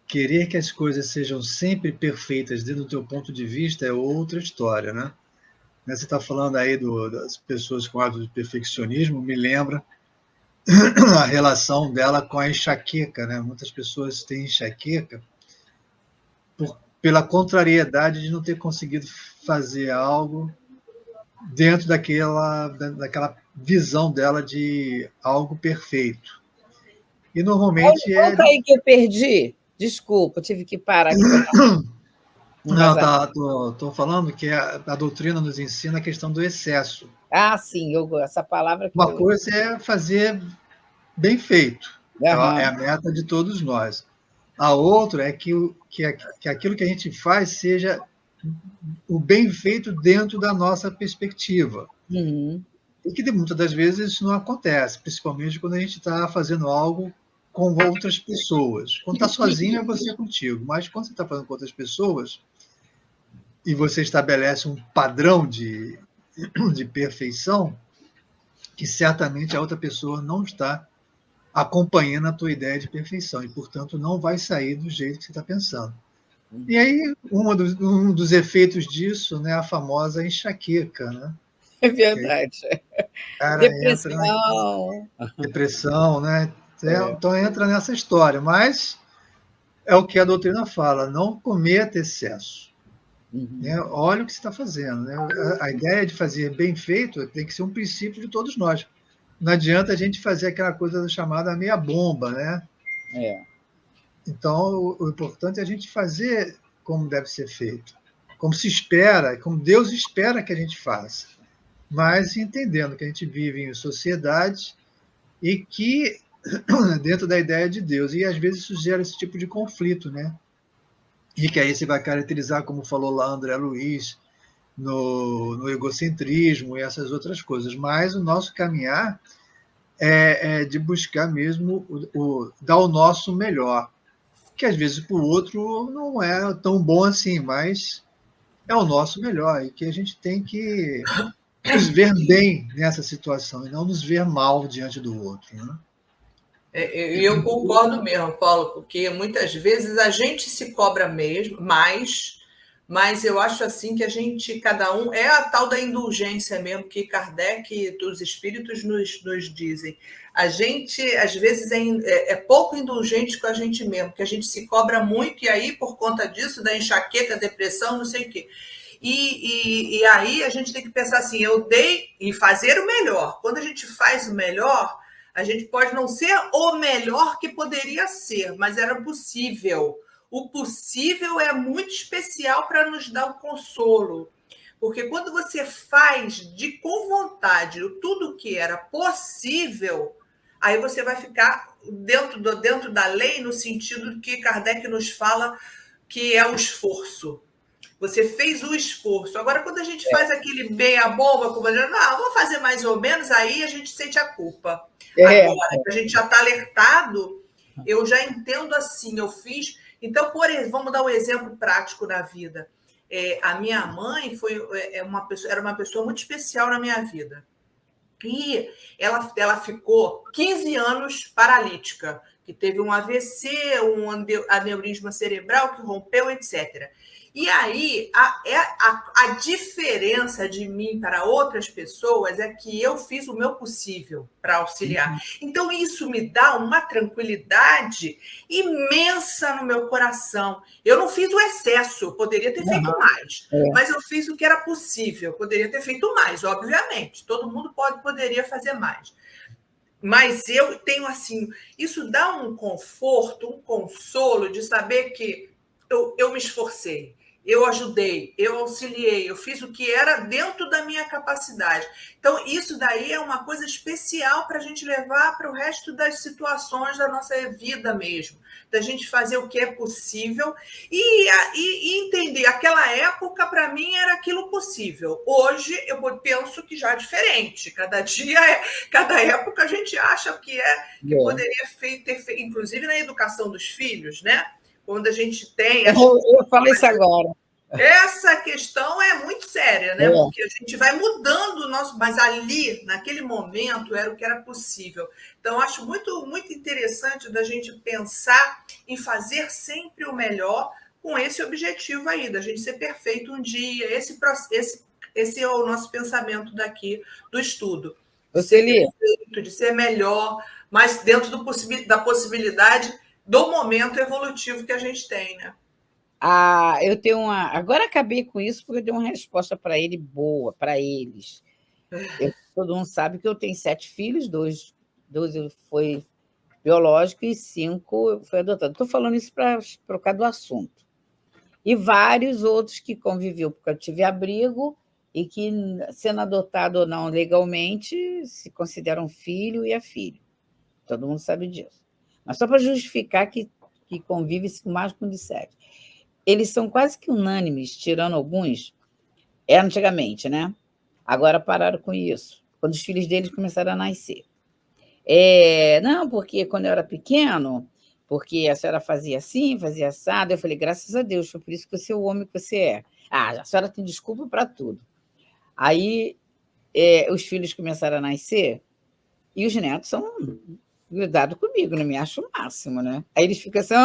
Querer que as coisas sejam sempre perfeitas dentro do teu ponto de vista é outra história, né? Você está falando aí das pessoas com hábito de perfeccionismo, me lembra a relação dela com a enxaqueca, né? Muitas pessoas têm enxaqueca pela contrariedade de não ter conseguido fazer algo dentro daquela visão dela de algo perfeito. E normalmente
Conta aí que eu perdi. Desculpa, tive que parar aqui.
Não, estou falando que a doutrina nos ensina a questão do excesso.
Sim, essa palavra...
Uma coisa é fazer bem feito, é a meta de todos nós. A outra é que aquilo que a gente faz seja o bem feito dentro da nossa perspectiva.
Uhum.
E que muitas das vezes isso não acontece, principalmente quando a gente está fazendo algo com outras pessoas. Quando está sozinho, é você contigo. Mas quando você está fazendo com outras pessoas e você estabelece um padrão de perfeição, que certamente a outra pessoa não está acompanhando a tua ideia de perfeição e, portanto, não vai sair do jeito que você está pensando. E aí, um dos efeitos disso, né, a famosa enxaqueca, né?
É verdade.
Cara,
Depressão.
depressão, né? Então entra nessa história, mas é o que a doutrina fala, não cometa excesso. Né? Olha o que você está fazendo. Né? A ideia de fazer bem feito tem que ser um princípio de todos nós. Não adianta a gente fazer aquela coisa chamada meia bomba, né? Então, o importante é a gente fazer como deve ser feito, como se espera, como Deus espera que a gente faça, mas entendendo que a gente vive em sociedade e que dentro da ideia de Deus, e às vezes isso gera esse tipo de conflito, né? E que aí você vai caracterizar, como falou lá André Luiz, no egocentrismo e essas outras coisas, mas o nosso caminhar é de buscar mesmo dar o nosso melhor, que às vezes para o outro não é tão bom assim, mas é o nosso melhor, e que a gente tem que nos ver bem nessa situação e não nos ver mal diante do outro, né?
Eu concordo mesmo, Paulo, porque muitas vezes a gente se cobra mesmo, mas eu acho assim que a gente, cada um, é a tal da indulgência mesmo que Kardec e dos espíritos nos dizem. A gente, às vezes, é pouco indulgente com a gente mesmo, que a gente se cobra muito, e aí, por conta disso, da enxaqueca, depressão, não sei o quê. E aí a gente tem que pensar assim, eu dei e fazer o melhor. Quando a gente faz o melhor, a gente pode não ser o melhor que poderia ser, mas era possível. O possível é muito especial para nos dar o consolo. Porque quando você faz com vontade tudo que era possível, aí você vai ficar dentro da lei, no sentido que Kardec nos fala que é o esforço. Você fez o esforço. Agora, quando a gente faz aquele meia-bomba, como vou fazer mais ou menos, aí a gente sente a culpa. Agora, que a gente já está alertado, eu já entendo assim, eu fiz. Então, vamos dar um exemplo prático da vida. A minha mãe era uma pessoa muito especial na minha vida. E ela ficou 15 anos paralítica, que teve um AVC, um aneurisma cerebral que rompeu, etc. E aí, a diferença de mim para outras pessoas é que eu fiz o meu possível para auxiliar. Então, isso me dá uma tranquilidade imensa no meu coração. Eu não fiz o excesso, poderia ter feito mais, mas eu fiz o que era possível, poderia ter feito mais, obviamente. Todo mundo poderia fazer mais. Mas eu tenho assim, isso dá um conforto, um consolo de saber que eu me esforcei, eu ajudei, eu auxiliei, eu fiz o que era dentro da minha capacidade. Então, isso daí é uma coisa especial para a gente levar para o resto das situações da nossa vida mesmo, da gente fazer o que é possível e entender. Aquela época, para mim, era aquilo possível. Hoje, eu penso que já é diferente. Cada época a gente acha que poderia ter feito, inclusive na educação dos filhos, né? Quando a gente tem...
Eu falei isso agora.
Essa questão é muito séria, né? Porque a gente vai mudando o nosso... Mas ali, naquele momento, era o que era possível. Então, acho muito, muito interessante da gente pensar em fazer sempre o melhor com esse objetivo aí, da gente ser perfeito um dia. Esse é o nosso pensamento daqui do estudo. De ser perfeito, de ser melhor, mas dentro da possibilidade do momento evolutivo que a gente tem, né?
Eu tenho uma... Agora acabei com isso porque eu dei uma resposta para ele boa, para eles. Todo mundo sabe que eu tenho 7 filhos, 2 foi biológico e 5 foi adotado. Estou falando isso para trocar do assunto. E vários outros que conviviam, porque eu tive abrigo e que, sendo adotado ou não legalmente, se consideram filho e é filho. Todo mundo sabe disso. Mas só para justificar que convive-se com mais de 7. Eles são quase que unânimes, tirando alguns, antigamente, né? Agora pararam com isso. quando os filhos deles começaram a nascer. Não, porque quando eu era pequeno, porque a senhora fazia assim, fazia assado. Eu falei, graças a Deus, foi por isso que você é o homem que você é. A senhora tem desculpa para tudo. Aí os filhos começaram a nascer e os netos são grudados comigo, não me acho o máximo, né? Aí eles ficam assim,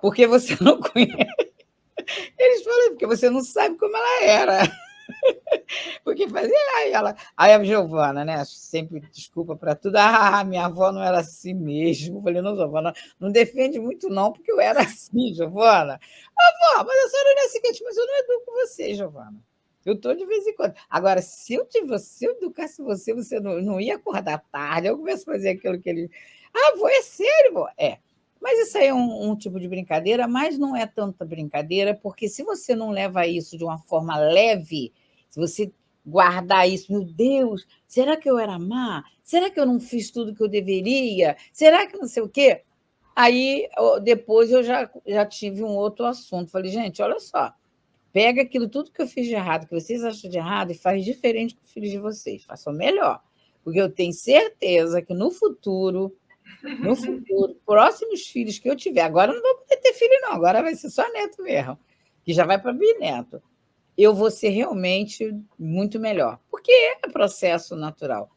porque você não conhece. Eles falam, porque você não sabe como ela era. Porque fazia, aí a Giovana, né? Sempre desculpa para tudo. Minha avó não era assim mesmo. Eu falei, não, Giovana, não defende muito, não, porque eu era assim, Giovana. Avó, mas a senhora não é seguinte, mas eu não educo você, Giovana. Eu estou de vez em quando. Agora, se eu educasse você, você não ia acordar tarde, eu começo a fazer aquilo que ele. Avó, é sério, vó? Mas isso aí é um tipo de brincadeira, mas não é tanta brincadeira, porque se você não leva isso de uma forma leve, se você guardar isso, meu Deus, será que eu era má? Será que eu não fiz tudo que eu deveria? Será que não sei o quê? Aí, depois, eu já tive um outro assunto. Falei, gente, olha só, pega aquilo tudo que eu fiz de errado, que vocês acham de errado, e faz diferente com os filhos de vocês. Façam melhor. Porque eu tenho certeza que no futuro, próximos filhos que eu tiver, agora eu não vou poder ter filho, não, agora vai ser só neto mesmo, que já vai para bisneto. Eu vou ser realmente muito melhor, porque é processo natural.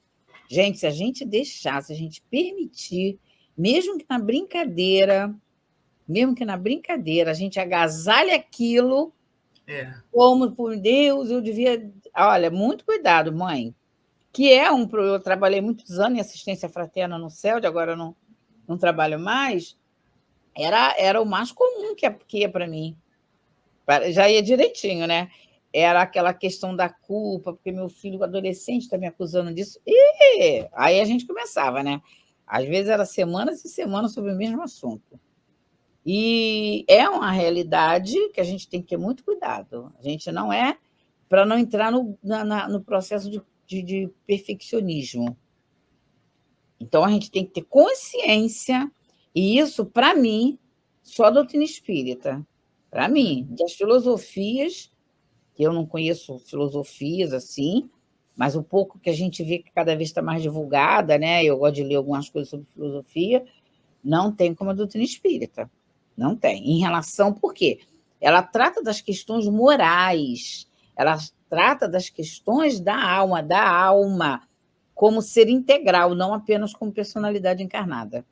Gente, se a gente deixar, se a gente permitir, mesmo que na brincadeira, a gente agasalhe aquilo, como, por Deus, eu devia... Olha, muito cuidado, mãe, que eu trabalhei muitos anos em assistência fraterna no CELD, agora eu não trabalho mais, era o mais comum que ia para mim. Já ia direitinho, né? Era aquela questão da culpa, porque meu filho adolescente está me acusando disso. E aí a gente começava, né? Às vezes era semanas e semanas sobre o mesmo assunto. E é uma realidade que a gente tem que ter muito cuidado. A gente não para não entrar no processo de perfeccionismo. Então, a gente tem que ter consciência, e isso, para mim, só a doutrina espírita. Para mim, das filosofias, que eu não conheço filosofias assim, mas o pouco que a gente vê que cada vez está mais divulgada, né? Eu gosto de ler algumas coisas sobre filosofia, não tem como a doutrina espírita. Não tem. Em relação, por quê? Ela trata das questões morais, ela trata das questões da alma, como ser integral, não apenas como personalidade encarnada.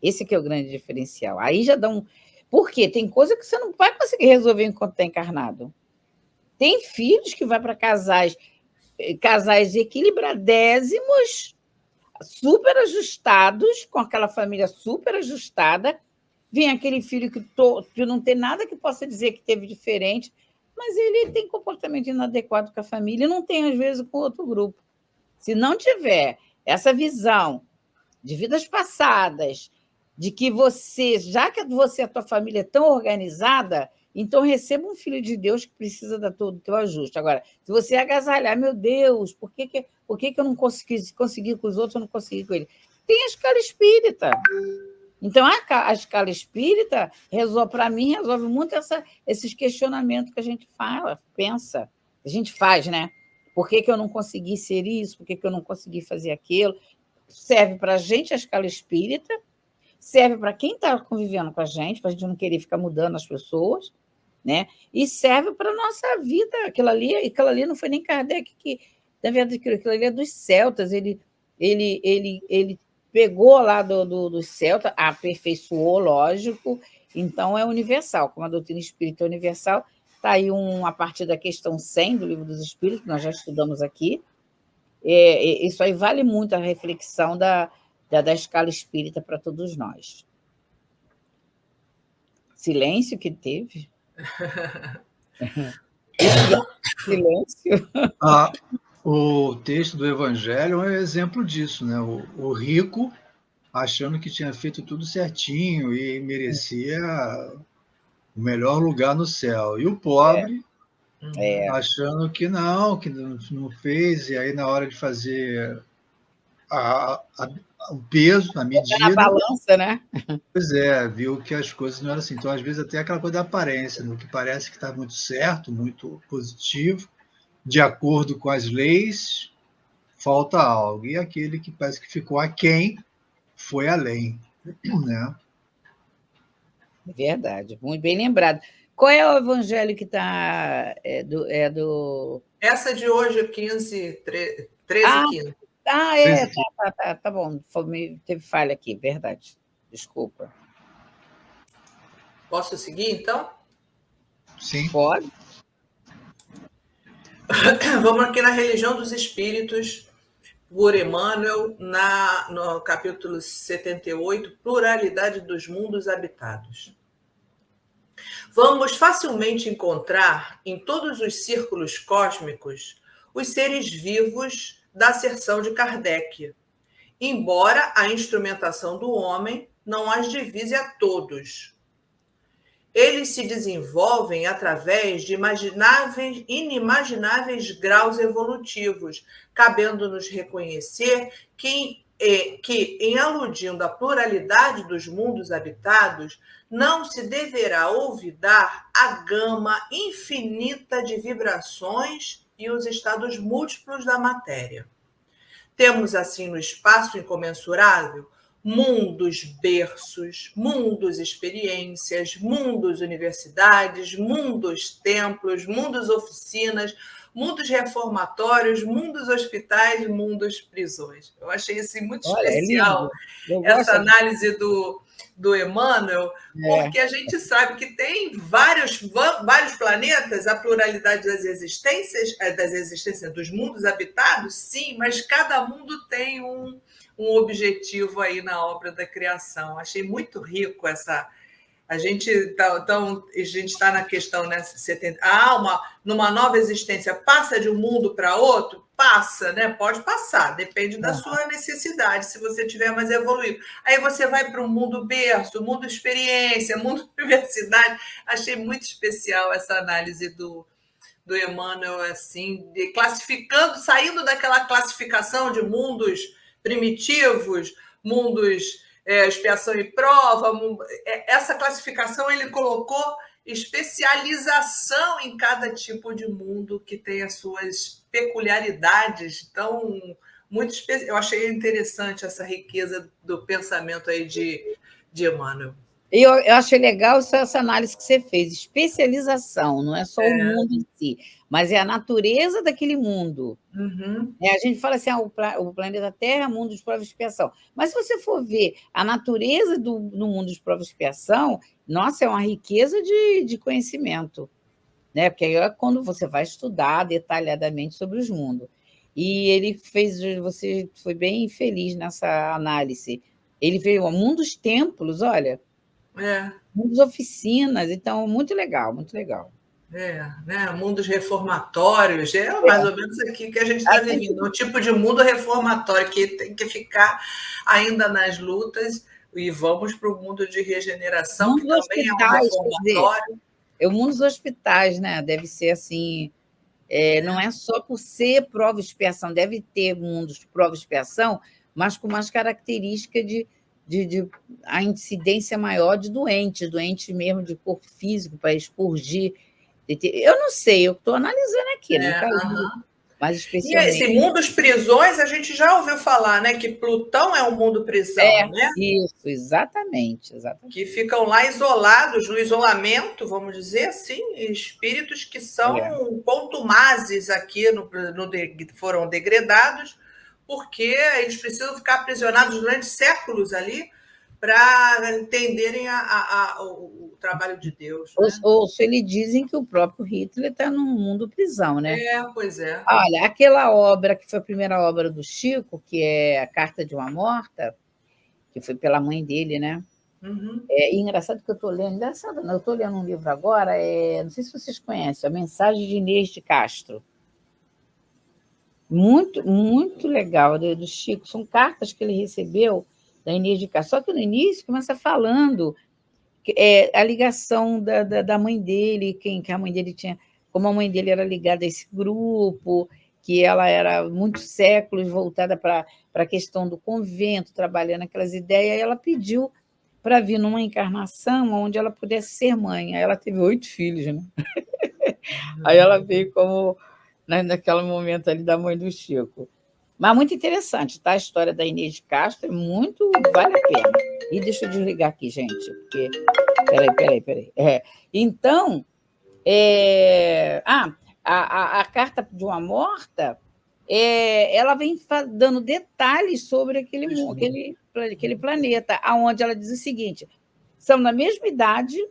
Esse que é o grande diferencial. Aí já dá um... Por quê? Tem coisa que você não vai conseguir resolver enquanto está encarnado. Tem filhos que vai para casais equilibradésimos, super ajustados, com aquela família super ajustada, vem aquele filho que não tem nada que possa dizer que teve diferente, mas ele tem comportamento inadequado com a família e não tem, às vezes, com outro grupo. Se não tiver essa visão de vidas passadas, de que você, já que a tua família é tão organizada, então receba um filho de Deus que precisa do teu ajuste. Agora, se você agasalhar, meu Deus, por que eu não consegui com os outros, eu não consegui com ele? Tem a escala espírita. Então, a escala espírita, para mim, resolve muito esses questionamentos que a gente pensa, a gente faz, né? Por que eu não consegui ser isso? Por que eu não consegui fazer aquilo? Serve para a gente a escala espírita, serve para quem está convivendo com a gente, para a gente não querer ficar mudando as pessoas, né? E serve para a nossa vida. Aquilo ali não foi nem Kardec que... Na verdade, aquilo ali é dos celtas. Ele pegou lá do celta, aperfeiçoou, lógico, então é universal. Como a doutrina espírita é universal, está aí a partir da questão 100 do Livro dos Espíritos, que nós já estudamos aqui. Isso aí vale muito a reflexão da escala espírita para todos nós. Silêncio que teve. Silêncio.
O texto do Evangelho é um exemplo disso, né? O rico achando que tinha feito tudo certinho e merecia o melhor lugar no céu. E o pobre achando que não fez, e aí na hora de fazer o peso, a medida...
Na balança, né?
Pois viu que as coisas não eram assim. Então, às vezes, até aquela coisa da aparência, no que parece que está muito certo, muito positivo, de acordo com as leis, falta algo. E aquele que parece que ficou aquém foi além, né?
Verdade, muito bem lembrado. Qual é o evangelho que está.
Essa de hoje é 15, 13
Ah,
e 15.
Tá bom. Teve falha aqui, verdade. Desculpa.
Posso seguir, então?
Sim.
Pode.
Vamos aqui na Religião dos Espíritos, por Emmanuel, no capítulo 78, Pluralidade dos Mundos Habitados. Vamos facilmente encontrar em todos os círculos cósmicos os seres vivos da asserção de Kardec, embora a instrumentação do homem não as divise a todos. Eles se desenvolvem através de inimagináveis graus evolutivos, cabendo-nos reconhecer que, em aludindo à pluralidade dos mundos habitados, não se deverá olvidar a gama infinita de vibrações e os estados múltiplos da matéria. Temos, assim, no espaço incomensurável, mundos berços, mundos experiências, mundos universidades, mundos templos, mundos oficinas, mundos reformatórios, mundos hospitais, mundos prisões. Eu achei assim, muito especial essa análise do Emmanuel, porque a gente sabe que tem vários planetas, a pluralidade das existências dos mundos habitados, sim, mas cada mundo tem um objetivo aí na obra da criação. Achei muito rico essa. A gente está na questão, né? Numa nova existência, passa de um mundo para outro? Passa, né? Pode passar, depende da sua necessidade, se você tiver mais evoluído. Aí você vai para o mundo berço, mundo experiência, mundo universidade. Achei muito especial essa análise do Emmanuel, assim, classificando, saindo daquela classificação de mundos primitivos, mundos expiação e prova. Essa classificação ele colocou especialização em cada tipo de mundo que tem as suas peculiaridades. Então, eu achei interessante essa riqueza do pensamento aí de Emmanuel.
Eu achei legal essa análise que você fez, especialização, não é só o mundo em si, mas é a natureza daquele mundo.
Uhum.
A gente fala assim, o planeta Terra é um mundo de prova e expiação, mas se você for ver a natureza no mundo de prova e expiação, nossa, é uma riqueza de conhecimento, né? Porque aí é quando você vai estudar detalhadamente sobre os mundos. E você foi bem feliz nessa análise. Ele veio ao mundo dos templos, olha. Mundos oficinas, então, muito legal, muito legal.
Né? Mundos reformatórios, mais ou menos aqui que a gente está vivendo, um tipo de mundo reformatório que tem que ficar ainda nas lutas, e vamos para o mundo de regeneração, que também é um reformatório.
É o mundo dos hospitais, né? Deve ser assim, não é só por ser prova e expiação, deve ter mundos de prova e expiação, mas com mais característica de a incidência maior de doentes mesmo de corpo físico, para expurgir. Eu não sei, eu estou analisando aqui, mas especialmente...
E esse mundo das prisões, a gente já ouviu falar, né? Que Plutão é um mundo prisão, né?
Isso, exatamente.
Que ficam lá isolados, no isolamento, vamos dizer assim, espíritos que são contumazes aqui, foram degradados, porque eles precisam ficar aprisionados durante séculos ali para entenderem o trabalho de Deus. Né?
Ou se eles dizem que o próprio Hitler está num mundo prisão, né?
Pois é.
Olha, aquela obra que foi a primeira obra do Chico, que é A Carta de uma Morta, que foi pela mãe dele, né?
Uhum.
Engraçado que eu estou lendo, eu estou lendo um livro agora, não sei se vocês conhecem, A Mensagem de Inês de Castro. Muito, muito legal, do Chico. São cartas que ele recebeu da Inês de Castro. Só que no início começa falando a ligação da mãe dele, que a mãe dele tinha, como a mãe dele era ligada a esse grupo, que ela era muitos séculos voltada para a questão do convento, trabalhando aquelas ideias, e ela pediu para vir numa encarnação onde ela pudesse ser mãe. Aí ela teve 8 filhos, né? Aí ela veio como naquele momento ali da mãe do Chico. Mas muito interessante, tá? A história da Inês de Castro, muito, vale a pena. E deixa eu desligar aqui, gente, porque... Peraí. Então, a carta de uma morta, ela vem dando detalhes sobre aquele planeta, onde ela diz o seguinte, são da mesma idade,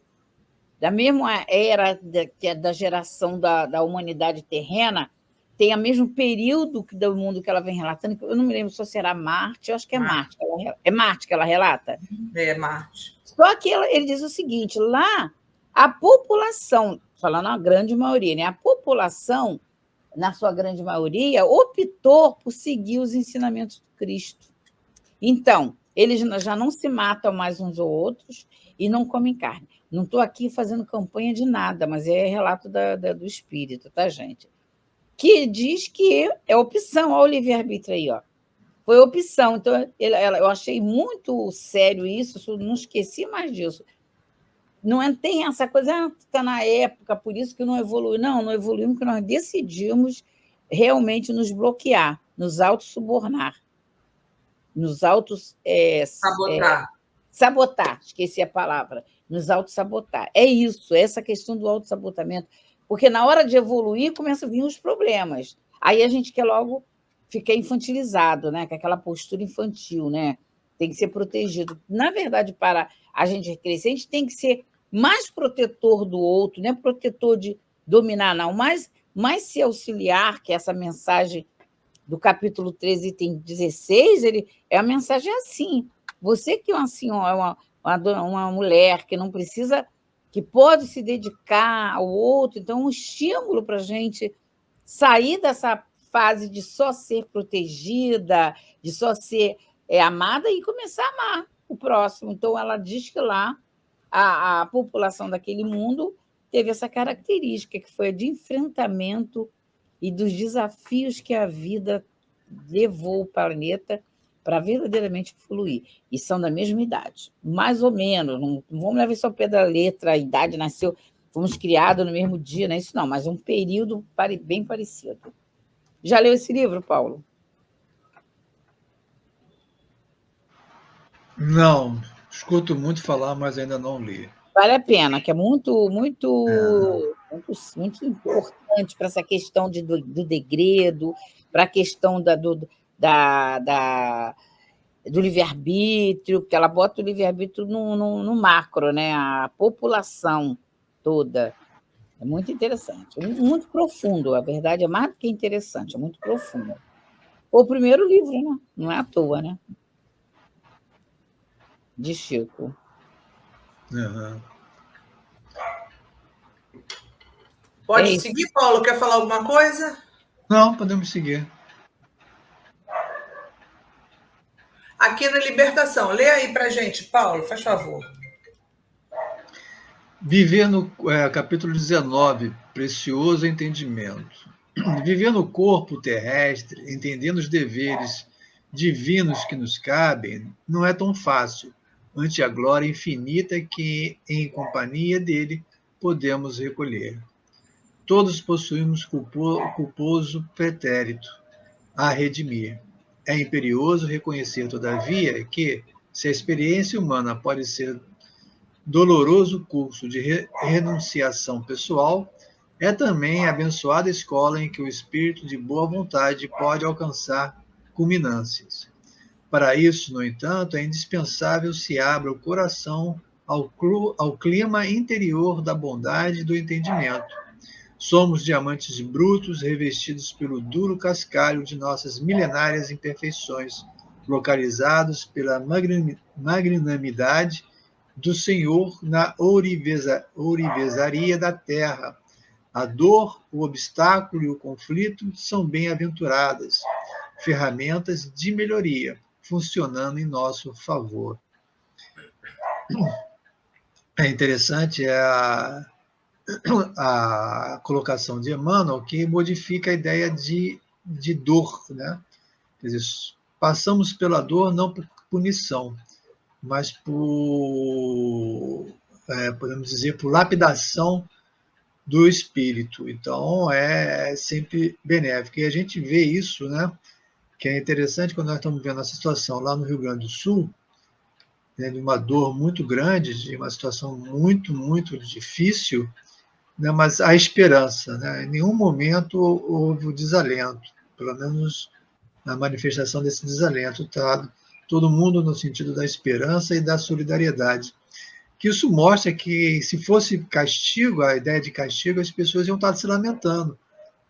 da mesma era que é da geração da humanidade terrena, tem o mesmo período do mundo que ela vem relatando, eu não me lembro se será Marte, eu acho que é Marte. É Marte que ela relata?
É Marte.
Só que ele diz o seguinte, lá, a população, falando a grande maioria, né? A população, na sua grande maioria, optou por seguir os ensinamentos de Cristo. Então, eles já não se matam mais uns ou outros e não comem carne. Não estou aqui fazendo campanha de nada, mas é relato do Espírito, tá, gente? Que diz que é opção, olha o livre-arbítrio aí, ó. Foi opção. Então, eu achei muito sério isso, não esqueci mais disso. Não tem essa coisa, está na época, por isso que não evoluiu. Não evoluímos porque nós decidimos realmente nos bloquear, nos autossubornar, nos sabotar, esqueci a palavra, nos autossabotar. É isso, essa questão do autossabotamento, porque na hora de evoluir começam a vir os problemas. Aí a gente quer logo ficar infantilizado, né? Com aquela postura infantil, né? Tem que ser protegido. Na verdade, para a gente crescer, a gente tem que ser mais protetor do outro, não é protetor de dominar, não, mas mais se auxiliar, que essa mensagem do capítulo 13, item 16, a mensagem é assim, você que é uma senhora, uma mulher que não precisa, que pode se dedicar ao outro, então um estímulo para a gente sair dessa fase de só ser protegida, de só ser amada e começar a amar o próximo. Então, ela diz que lá a população daquele mundo teve essa característica, que foi a de enfrentamento e dos desafios que a vida levou o planeta para verdadeiramente fluir. E são da mesma idade, mais ou menos. Não vamos levar só o pé da letra, a idade nasceu, fomos criados no mesmo dia, não é isso não, mas um período bem parecido. Já leu esse livro, Paulo?
Não, escuto muito falar, mas ainda não li.
Vale a pena, que é muito importante para essa questão do degredo, para a questão do livre-arbítrio, porque ela bota o livre-arbítrio no macro, né? A população toda. É muito interessante, muito profundo, a verdade é mais do que interessante, é muito profundo. O primeiro livro, né? Não é à toa, né? De Chico.
Uhum.
Pode seguir, Paulo? Quer falar alguma coisa?
Não, podemos seguir.
Aqui na Libertação. Lê aí para a gente, Paulo, faz favor.
Viver no capítulo 19, precioso entendimento. Viver no corpo terrestre, entendendo os deveres divinos que nos cabem, não é tão fácil, ante a glória infinita que, em companhia dele, podemos recolher. Todos possuímos culposo pretérito a redimir. É imperioso reconhecer, todavia, que, se a experiência humana pode ser doloroso curso de renunciação pessoal, é também a abençoada escola em que o espírito de boa vontade pode alcançar culminâncias. Para isso, no entanto, é indispensável se abra o coração ao clima interior da bondade e do entendimento. Somos diamantes brutos revestidos pelo duro cascalho de nossas milenárias imperfeições, localizados pela magnanimidade do Senhor na ourivesaria da terra. A dor, o obstáculo e o conflito são bem-aventuradas, ferramentas de melhoria, funcionando em nosso favor. É interessante a colocação de Emmanuel, que modifica a ideia de dor, né? Quer dizer, passamos pela dor não por punição, mas podemos dizer, por lapidação do espírito. Então, é sempre benéfico. E a gente vê isso, né? que é interessante quando nós estamos vendo essa situação lá no Rio Grande do Sul, né, de uma dor muito grande, de uma situação muito, muito difícil, né, mas há esperança. Né? Em nenhum momento houve o desalento, pelo menos a manifestação desse desalento. Tá? Todo mundo no sentido da esperança e da solidariedade. Que isso mostra que, se fosse castigo, a ideia de castigo, as pessoas iam estar se lamentando.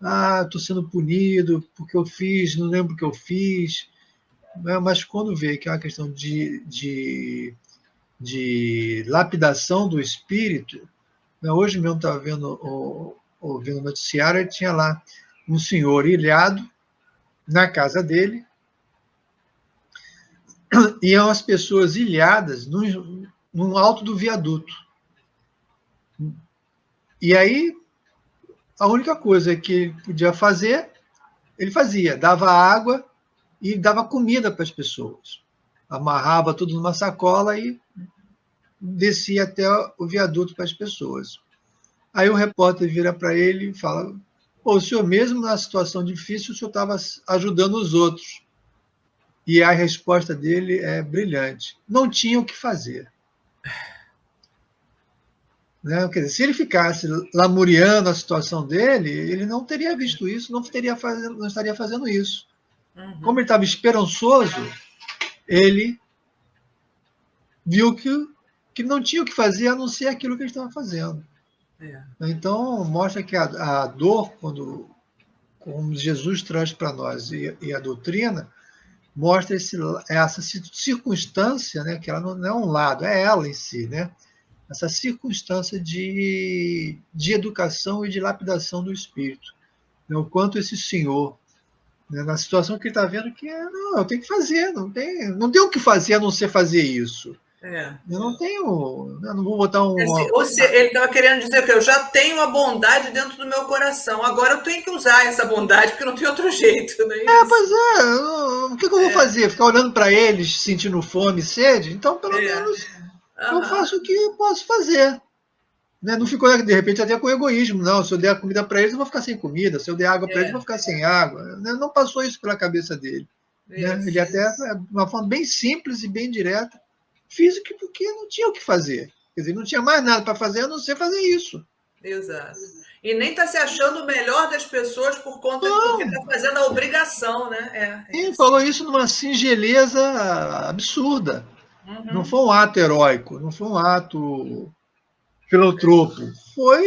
Ah, estou sendo punido porque eu fiz, não lembro o que eu fiz. Mas quando vê que é uma questão de lapidação do espírito, né? Hoje mesmo estava ouvindo o noticiário, e tinha lá um senhor ilhado na casa dele, e as pessoas ilhadas no alto do viaduto. E aí, a única coisa que ele podia fazer, ele fazia, dava água e dava comida para as pessoas. Amarrava tudo numa sacola e descia até o viaduto para as pessoas. Aí o repórter vira para ele e fala: Pô, o senhor, mesmo na situação difícil, o senhor estava ajudando os outros. E a resposta dele é brilhante: não tinha o que fazer. Né? Quer dizer, se ele ficasse lamuriando a situação dele, ele não teria visto isso, não estaria fazendo isso. Como ele estava esperançoso, ele viu que não tinha o que fazer a não ser aquilo que ele estava fazendo. Então, mostra que a dor, como Jesus traz para nós, e a doutrina, mostra essa circunstância, né, que ela não é um lado, é ela em si, né? Essa circunstância de educação e de lapidação do espírito. Né? O quanto esse senhor, né, na situação que ele está vendo, que não, eu tenho que fazer, não tem o que fazer a não ser fazer isso. Eu não tenho, eu não vou botar
Ou se ele estava querendo dizer que eu já tenho a bondade dentro do meu coração, agora eu tenho que usar essa bondade, porque não tem outro jeito. Não é isso?
Pois é, o que eu vou fazer? Ficar olhando para eles, sentindo fome e sede? Então, pelo menos, eu faço o que eu posso fazer. Né? Não ficou, de repente, até com egoísmo, não. Se eu der a comida para eles, eu vou ficar sem comida. Se eu der água para eles, eu vou ficar sem água. Né? Não passou isso pela cabeça dele. Né? Ele até, de uma forma bem simples e bem direta, fiz o que porque não tinha o que fazer. Quer dizer, não tinha mais nada para fazer a não ser fazer isso.
Exato. E nem está se achando o melhor das pessoas por conta do que está fazendo a obrigação, né?
Ele falou isso numa singeleza absurda. Não foi um ato heróico, não foi um ato filantropo. Foi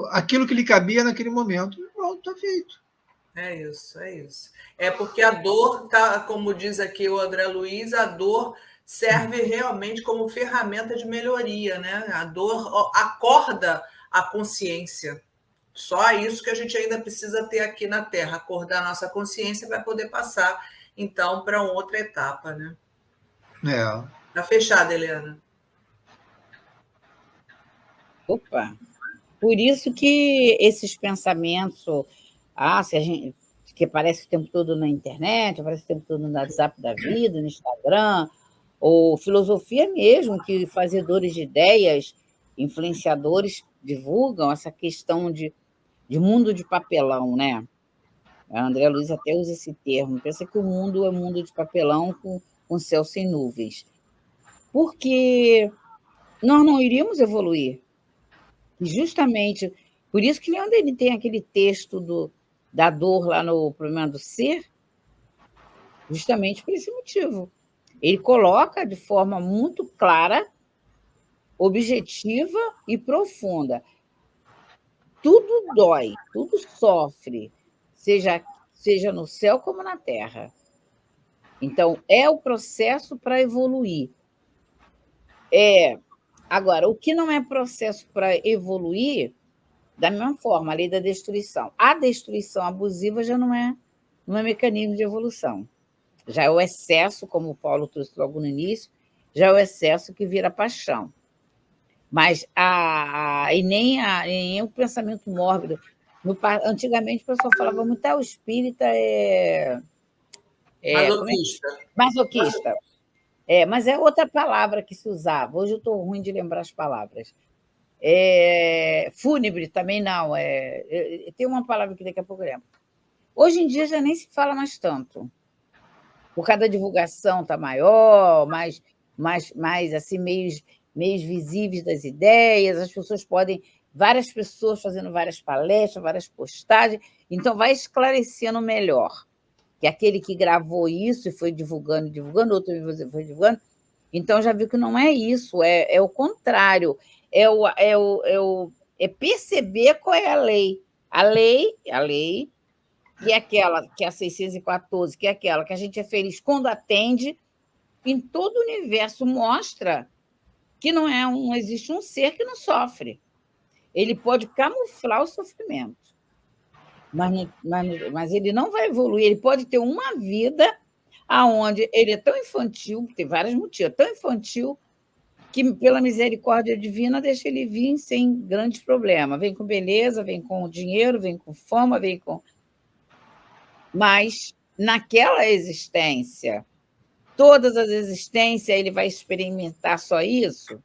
aquilo que lhe cabia naquele momento. Pronto, está feito.
É isso. É porque a dor, tá, como diz aqui o André Luiz, a dor serve realmente como ferramenta de melhoria, né? A dor acorda a consciência. Só isso que a gente ainda precisa ter aqui na Terra, acordar a nossa consciência para poder passar, então, para outra etapa, né? Tá fechada, Helena.
Opa! Por isso que esses pensamentos, se a gente, que aparece o tempo todo na internet, aparece o tempo todo no WhatsApp da vida, no Instagram, ou filosofia mesmo, que fazedores de ideias, influenciadores divulgam essa questão de mundo de papelão, né? A André Luiz até usa esse termo. Pensa que o mundo é mundo de papelão com céu sem nuvens. Porque nós não iríamos evoluir. E justamente por isso que onde ele tem aquele texto da dor lá no Problema do Ser, justamente por esse motivo. Ele coloca de forma muito clara, objetiva e profunda. Tudo dói, tudo sofre, seja no céu como na terra. Então, é o processo para evoluir. Agora, o que não é processo para evoluir, da mesma forma, a lei da destruição. A destruição abusiva já não é mecanismo de evolução. Já é o excesso, como o Paulo trouxe logo no início, já é o excesso que vira paixão. Mas nem o pensamento mórbido. Antigamente, o pessoal falava muito, o espírita
masoquista.
Masoquista. Mas é outra palavra que se usava. Hoje eu estou ruim de lembrar as palavras. Fúnebre também não. Tem uma palavra que daqui a pouco eu lembro. Hoje em dia já nem se fala mais tanto. Por causa da divulgação está maior, mais assim, meios visíveis das ideias, as pessoas podem, várias pessoas fazendo várias palestras, várias postagens, então vai esclarecendo melhor. Que aquele que gravou isso e foi divulgando, outro foi divulgando, então já viu que não é isso, é o contrário, é perceber qual é a lei. A lei, que é aquela, que é a 614, que é aquela que a gente é feliz quando atende, em todo o universo mostra que não existe um ser que não sofre. Ele pode camuflar o sofrimento, mas ele não vai evoluir. Ele pode ter uma vida onde ele é tão infantil, tem vários motivos, tão infantil, que, pela misericórdia divina, deixa ele vir sem grandes problemas. Vem com beleza, vem com dinheiro, vem com fama, vem com... Mas, naquela existência, todas as existências, ele vai experimentar só isso?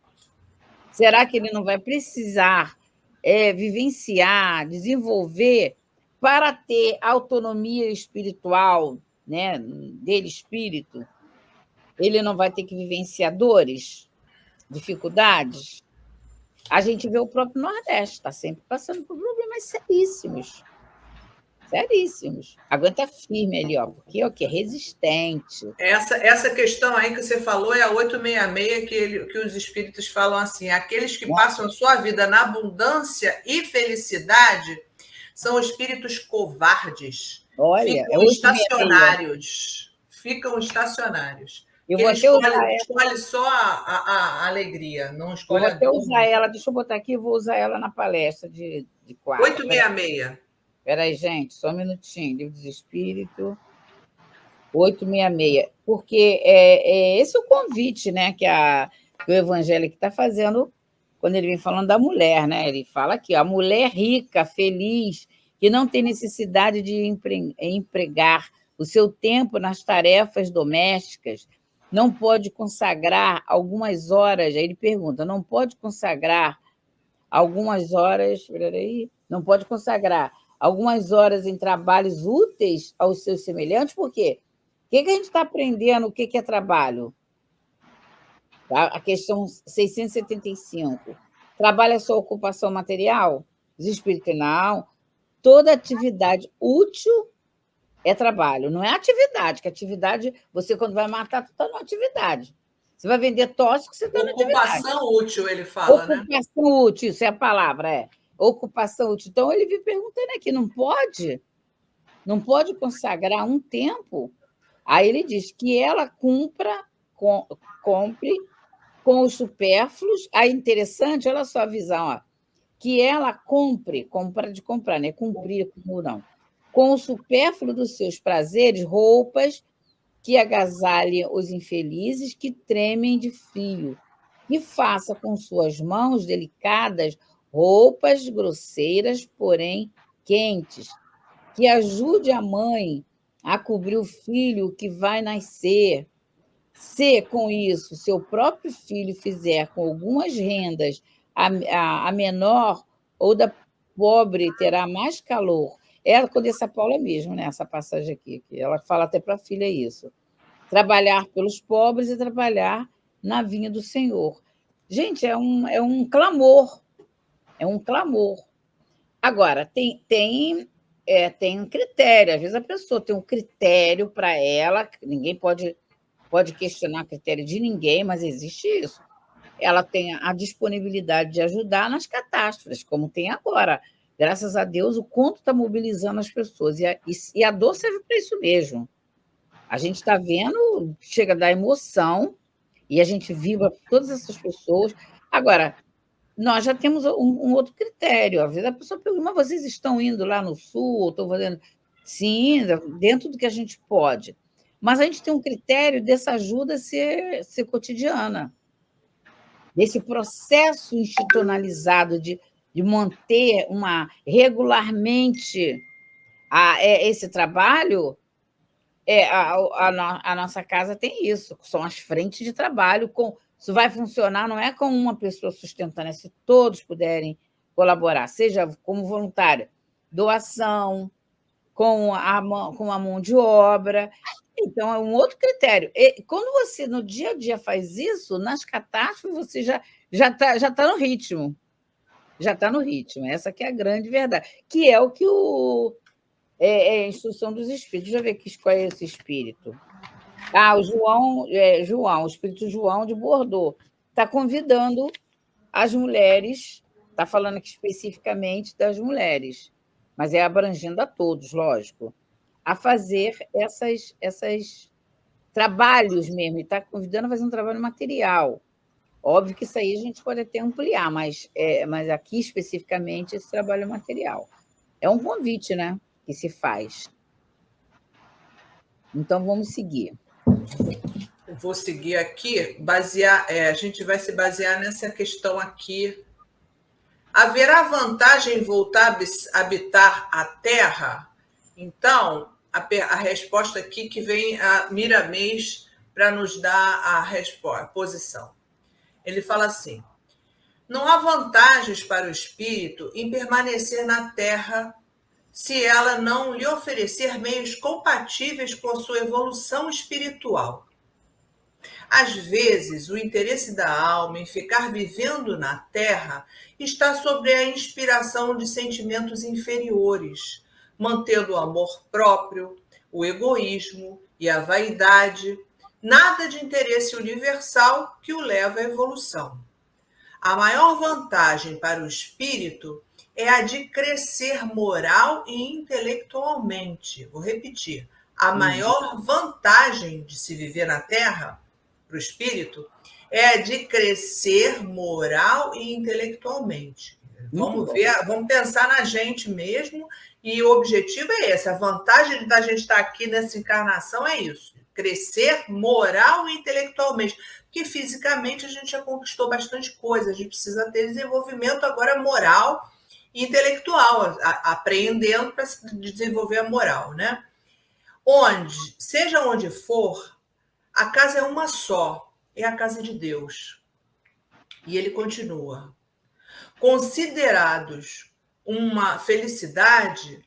Será que ele não vai precisar vivenciar, desenvolver, para ter autonomia espiritual, né, dele, espírito? Ele não vai ter que vivenciar dores, dificuldades? A gente vê o próprio Nordeste, está sempre passando por problemas seríssimos. Seríssimos. Aguenta firme ali, ó, porque é resistente.
Essa questão aí que você falou é a 866, que os espíritos falam assim: aqueles que passam a sua vida na abundância e felicidade são espíritos covardes.
Olha,
ficam estacionários. Ficam estacionários.
Eu vou
escolhe só a alegria, não escolhe a dor.
Eu vou até usar ela, deixa eu botar aqui, vou usar ela na palestra de quarta.
866.
Espera aí, gente, só um minutinho. Livro dos Espíritos, 866. Porque esse é o convite, né, que o Evangelho está fazendo quando ele vem falando da mulher, né? Ele fala aqui, a mulher rica, feliz, que não tem necessidade de empregar o seu tempo nas tarefas domésticas, não pode consagrar algumas horas, aí ele pergunta, não pode consagrar algumas horas, não pode consagrar algumas horas em trabalhos úteis aos seus semelhantes, por quê? O que a gente está aprendendo, o que é trabalho? A questão 675. Trabalho é só ocupação material? Os espíritos, não. Toda atividade útil é trabalho, não é atividade, que atividade, você quando vai matar, tu está numa atividade. Você vai vender tóxico, você está na atividade.
Ocupação útil, ele fala, né?
Ocupação útil, isso é a palavra, ocupação útil. Então, ele vem perguntando aqui, não pode consagrar um tempo? Aí ele diz que ela compre com os supérfluos. Aí, interessante, olha só a visão, ó, que ela compra de comprar, né? Cumprir, não. Com o supérfluo dos seus prazeres, roupas que agasalhem os infelizes que tremem de frio, que faça com suas mãos delicadas roupas grosseiras, porém quentes, que ajude a mãe a cobrir o filho que vai nascer. Se, com isso, seu próprio filho fizer com algumas rendas a menor ou da pobre, terá mais calor. Ela, Condessa Paula mesmo, né, essa passagem aqui, que ela fala até para a filha isso. Trabalhar pelos pobres e trabalhar na vinha do Senhor. Gente, é um clamor. É um clamor. Agora, tem um critério. Às vezes a pessoa tem um critério para ela, ninguém pode questionar o critério de ninguém, mas existe isso. Ela tem a disponibilidade de ajudar nas catástrofes, como tem agora. Graças a Deus, o conto está mobilizando as pessoas. E a dor serve para isso mesmo. A gente está vendo, chega da emoção, e a gente viva todas essas pessoas. Agora, nós já temos um outro critério. Às vezes a pessoa pergunta, mas vocês estão indo lá no Sul, estão fazendo... Sim, dentro do que a gente pode. Mas a gente tem um critério dessa ajuda ser cotidiana, desse processo institucionalizado de manter regularmente esse trabalho. A nossa casa tem isso, são as frentes de trabalho. Isso vai funcionar, não é com uma pessoa sustentando, é se todos puderem colaborar, seja como voluntário, doação, com a mão de obra. Então, é um outro critério. E quando você, no dia a dia, faz isso, nas catástrofes, você já tá no ritmo. Já está no ritmo. Essa que é a grande verdade. Que é o que é a instrução dos espíritos. Deixa eu ver aqui qual é esse espírito. O João, o espírito João de Bordeaux, está convidando as mulheres, está falando aqui especificamente das mulheres, mas é abrangendo a todos, lógico, a fazer essas trabalhos mesmo, e está convidando a fazer um trabalho material. Óbvio que isso aí a gente pode até ampliar, mas aqui especificamente esse trabalho material. É um convite, né, que se faz. Então, vamos seguir.
Eu vou seguir aqui, a gente vai se basear nessa questão aqui. Haverá vantagem em voltar a habitar a Terra? Então, a resposta aqui que vem a Miramês para nos dar a resposta, a posição. Ele fala assim: não há vantagens para o espírito em permanecer na Terra se ela não lhe oferecer meios compatíveis com a sua evolução espiritual. Às vezes, o interesse da alma em ficar vivendo na Terra está sobre a inspiração de sentimentos inferiores, mantendo o amor próprio, o egoísmo e a vaidade, nada de interesse universal que o leva à evolução. A maior vantagem para o espírito é a de crescer moral e intelectualmente. Vou repetir. A maior vantagem de se viver na Terra, para o espírito, é a de crescer moral e intelectualmente. Vamos pensar na gente mesmo, e o objetivo é esse. A vantagem da gente estar aqui nessa encarnação é isso: crescer moral e intelectualmente. Porque fisicamente a gente já conquistou bastante coisa, a gente precisa ter desenvolvimento agora moral e intelectual, aprendendo para desenvolver a moral, né? Seja onde for, a casa é uma só, é a casa de Deus. E ele continua: consideramos uma felicidade,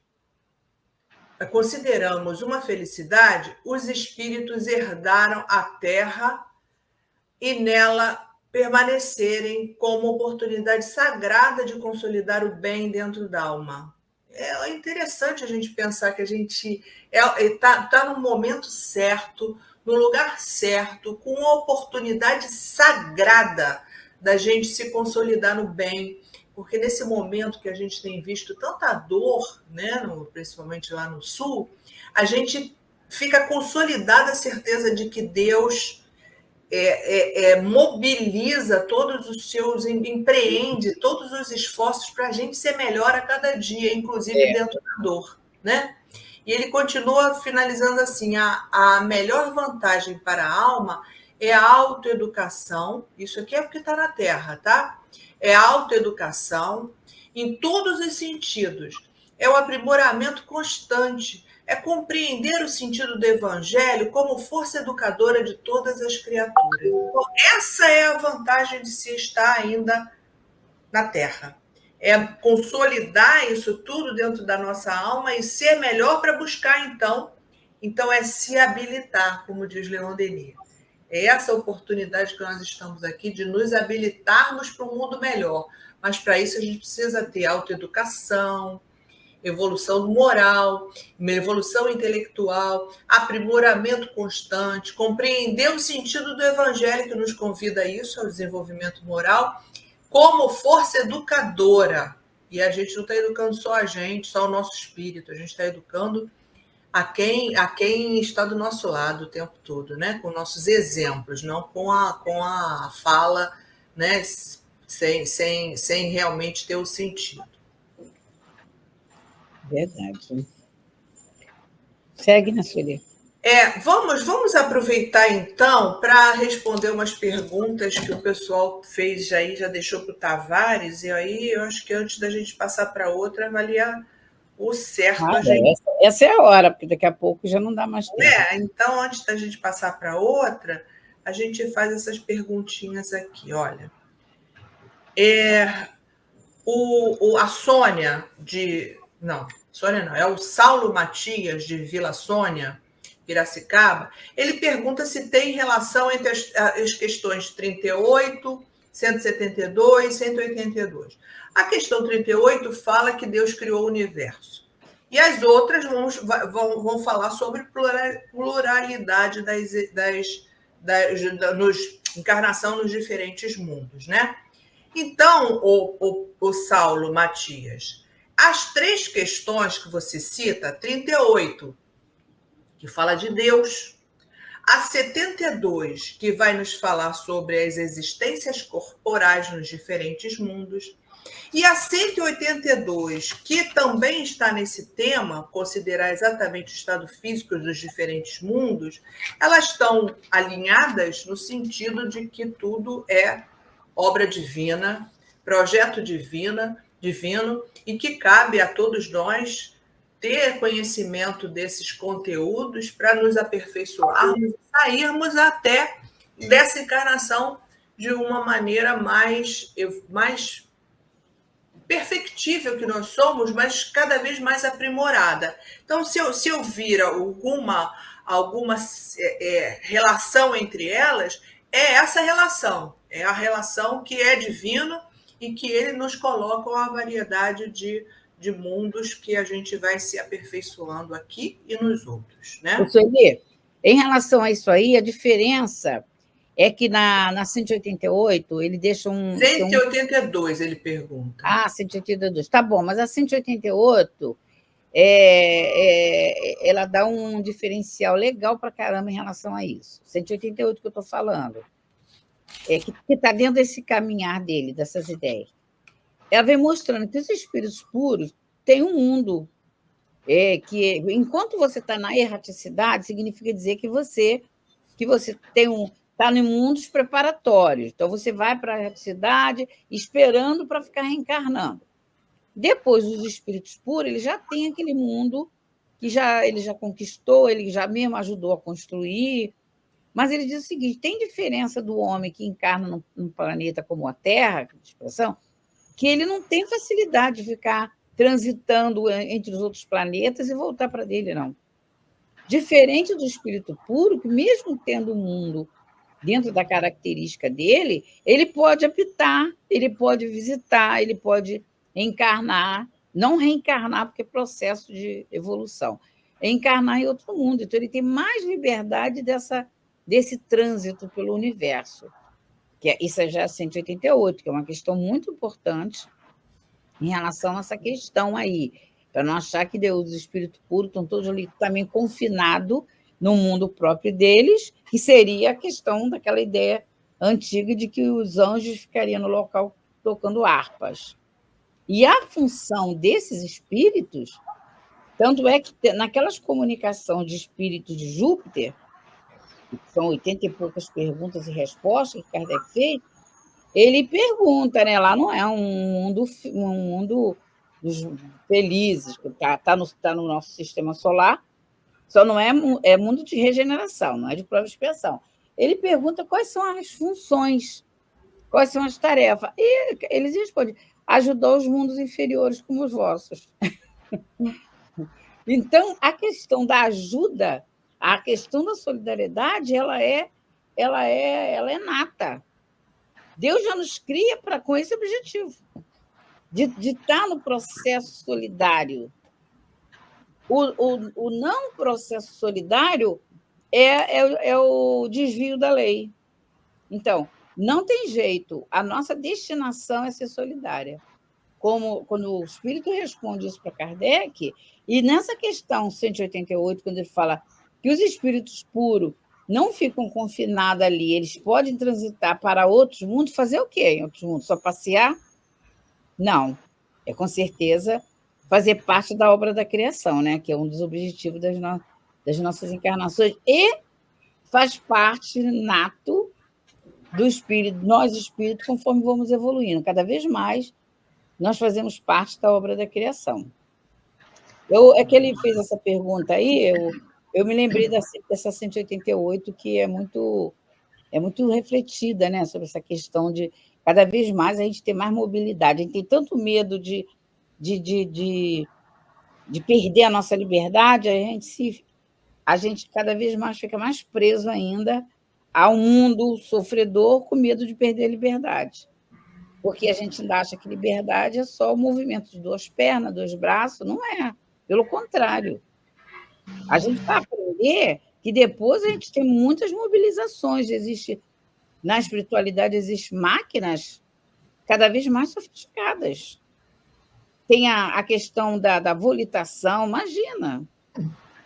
os espíritos herdaram a terra e nela permanecerem como oportunidade sagrada de consolidar o bem dentro da alma. É interessante a gente pensar que a gente está no momento certo, no lugar certo, com uma oportunidade sagrada da gente se consolidar no bem, porque nesse momento que a gente tem visto tanta dor, né, principalmente lá no Sul, a gente fica consolidada a certeza de que Deus mobiliza todos os seus, empreende todos os esforços para a gente ser melhor a cada dia, inclusive dentro da dor, né? E ele continua finalizando assim: a melhor vantagem para a alma é a autoeducação. Isso aqui é porque está na Terra, tá? É a autoeducação em todos os sentidos. É o aprimoramento constante. É compreender o sentido do Evangelho como força educadora de todas as criaturas. Então, essa é a vantagem de se estar ainda na Terra. É consolidar isso tudo dentro da nossa alma e ser melhor para buscar, então é se habilitar, como diz Leon Denis. É essa oportunidade que nós estamos aqui de nos habilitarmos para um mundo melhor. Mas para isso a gente precisa ter autoeducação, evolução moral, evolução intelectual, aprimoramento constante, compreender o sentido do Evangelho que nos convida a isso, ao desenvolvimento moral, como força educadora. E a gente não está educando só a gente, só o nosso espírito, a gente está educando a quem está do nosso lado o tempo todo, né? Com nossos exemplos, não com a fala, né? Sem realmente ter o sentido.
Verdade. Segue, Nassuli.
Vamos aproveitar, então, para responder umas perguntas que o pessoal fez aí, já deixou para o Tavares, e aí eu acho que antes da gente passar para outra, valia o certo.
Essa é a hora, porque daqui a pouco já não dá mais tempo.
Então, antes da gente passar para outra, a gente faz essas perguntinhas aqui, olha. A Sônia Sônia não, é o Saulo Matias, de Vila Sônia, Piracicaba. Ele pergunta se tem relação entre as questões 38, 172 e 182. A questão 38 fala que Deus criou o universo. E as outras vão falar sobre pluralidade encarnação nos diferentes mundos, né? Então, o Saulo Matias, as 3 questões que você cita, 38, que fala de Deus, a 72, que vai nos falar sobre as existências corporais nos diferentes mundos, e a 182, que também está nesse tema, considerar exatamente o estado físico dos diferentes mundos, elas estão alinhadas no sentido de que tudo é obra divina, projeto divino, e que cabe a todos nós ter conhecimento desses conteúdos para nos aperfeiçoarmos e sairmos até dessa encarnação de uma maneira mais perfectível que nós somos, mas cada vez mais aprimorada. Então, se eu vir alguma relação entre elas, é essa relação, é a relação que é divino e que ele nos coloca uma variedade de mundos que a gente vai se aperfeiçoando aqui e nos outros, né?
Sueli, em relação a isso aí, a diferença é que na 188 ele deixa
182, ele pergunta.
182. Tá bom, mas a 188 ela dá um diferencial legal para caramba em relação a isso. 188 que eu estou falando. Que está dentro desse caminhar dele, dessas ideias. Ela vem mostrando que os espíritos puros têm um mundo que, enquanto você está na erraticidade, significa dizer que você está em mundos preparatórios. Então, você vai para a erraticidade esperando para ficar reencarnando. Depois, os espíritos puros, ele já tem aquele mundo que ele já conquistou, ele já mesmo ajudou a construir. Mas ele diz o seguinte: tem diferença do homem que encarna num planeta como a Terra, que ele não tem facilidade de ficar transitando entre os outros planetas e voltar para dele, não. Diferente do espírito puro, que mesmo tendo o mundo dentro da característica dele, ele pode habitar, ele pode visitar, ele pode encarnar, não reencarnar, porque é processo de evolução, encarnar em outro mundo. Então, ele tem mais liberdade desse trânsito pelo universo. Isso já é 188, que é uma questão muito importante em relação a essa questão aí, para não achar que Deus, os espíritos puros, estão todos ali também confinados no mundo próprio deles, que seria a questão daquela ideia antiga de que os anjos ficariam no local tocando harpas. E a função desses espíritos, tanto é que naquelas comunicações de espíritos de Júpiter, que são 80 e poucas perguntas e respostas que Kardec fez, ele pergunta, né? Lá não é um mundo dos felizes, que está no nosso sistema solar, só não é mundo de regeneração, não é de prova e expiação. Ele pergunta quais são as funções, quais são as tarefas. E eles respondem: ajudar os mundos inferiores como os vossos. Então, a questão da ajuda, a questão da solidariedade, ela é nata. Deus já nos cria com esse objetivo, de estar no processo solidário. O não processo solidário é o desvio da lei. Então, não tem jeito, a nossa destinação é ser solidária. Quando o Espírito responde isso para Kardec, e nessa questão 188, quando ele fala que os espíritos puros não ficam confinados ali, eles podem transitar para outros mundos, fazer o quê em outros mundos? Só passear? Não. É, com certeza, fazer parte da obra da criação, né? Que é um dos objetivos das nossas encarnações, e faz parte nato do espírito, nós espíritos, conforme vamos evoluindo. Cada vez mais, nós fazemos parte da obra da criação. É que ele fez essa pergunta aí, eu me lembrei dessa 188, que é muito refletida, né, sobre essa questão de cada vez mais a gente ter mais mobilidade. A gente tem tanto medo de de perder a nossa liberdade, a gente cada vez mais fica mais preso ainda ao mundo sofredor com medo de perder a liberdade. Porque a gente ainda acha que liberdade é só o movimento de duas pernas, dois braços, não é. Pelo contrário. A gente vai aprender que depois a gente tem muitas mobilizações. Na espiritualidade, existem máquinas cada vez mais sofisticadas. Tem a questão da volitação, imagina.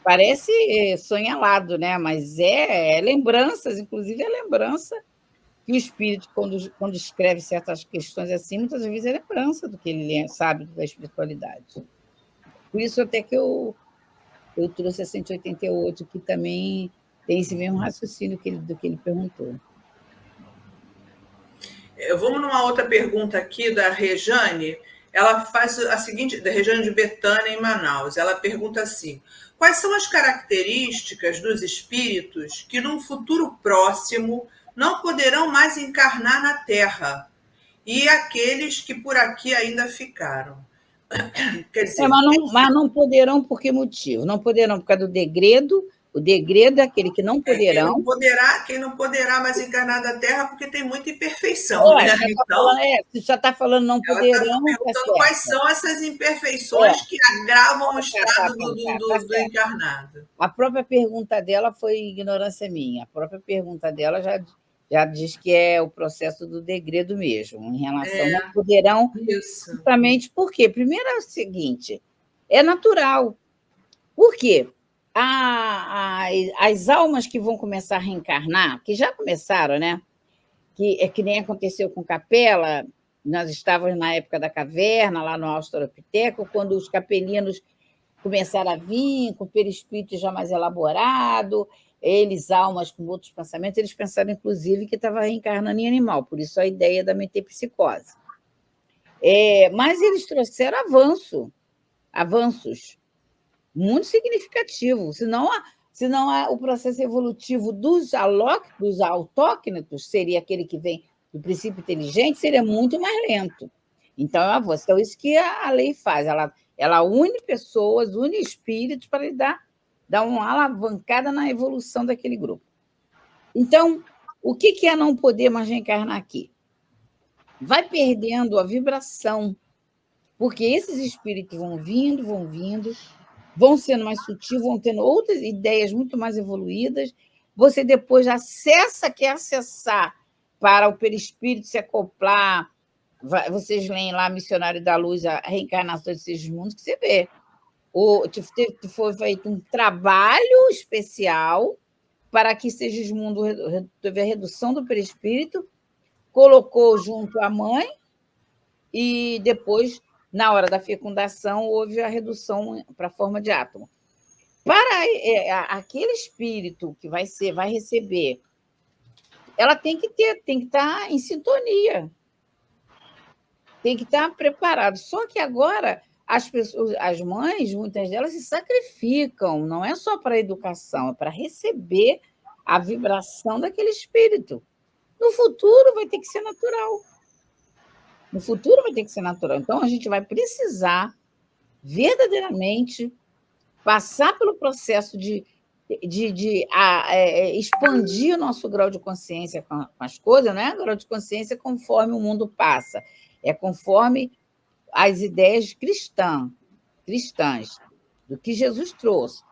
Parece sonhalado, né? Mas é lembranças, inclusive é lembrança que o espírito, quando escreve certas questões assim, muitas vezes é lembrança do que ele sabe da espiritualidade. Por isso até que eu trouxe a 188, que também tem esse mesmo raciocínio do que ele perguntou.
Vamos numa outra pergunta aqui da Rejane. Ela faz a seguinte, da Rejane de Betânia, em Manaus. Ela pergunta assim: quais são as características dos espíritos que, num futuro próximo, não poderão mais encarnar na Terra? E aqueles que por aqui ainda ficaram?
Quer dizer, mas não poderão por que motivo? Não poderão por causa do degredo. O degredo é aquele que não poderão.
Quem não poderá mais encarnar da Terra porque tem muita imperfeição. Né?
Você já está falando não poderão.
Ela está perguntando quais são essas imperfeições que agravam o estado do encarnado.
A própria pergunta dela foi ignorância minha. A própria pergunta dela já diz que é o processo do degredo mesmo, em relação não poderão.
Isso.
Justamente porque, primeiro é o seguinte, é natural. Por quê? As almas que vão começar a reencarnar, que já começaram, né? Que nem aconteceu com Capela, nós estávamos na época da caverna, lá no Australopiteco, quando os capelinos começaram a vir com o perispírito já mais elaborado, eles, almas com outros pensamentos, eles pensaram, inclusive, que estava reencarnando em animal, por isso a ideia da metempsicose. Mas eles trouxeram avanços muito significativos, senão o processo evolutivo dos autóctonos seria aquele que vem do princípio inteligente, seria muito mais lento. Então, é avanço. Então, isso que a lei faz, ela une pessoas, une espíritos para lhe dar uma alavancada na evolução daquele grupo. Então, o que é não poder mais reencarnar aqui? Vai perdendo a vibração, porque esses espíritos vão vindo, vão sendo mais sutis, vão tendo outras ideias muito mais evoluídas. Você depois quer acessar para o perispírito se acoplar. Vocês leem lá Missionário da Luz, a reencarnação desses mundos, que você vê. Foi feito um trabalho especial para que Segismundo teve a redução do perispírito, colocou junto à mãe e depois, na hora da fecundação, houve a redução para a forma de átomo. Para aquele espírito que vai receber, ela tem que estar em sintonia, tem que estar preparado. Só que agora as mães, muitas delas, se sacrificam, não é só para a educação, é para receber a vibração daquele espírito. No futuro vai ter que ser natural. Então, a gente vai precisar verdadeiramente passar pelo processo de expandir o nosso grau de consciência com as coisas, não é grau de consciência conforme o mundo passa, é conforme as ideias cristãs, do que Jesus trouxe.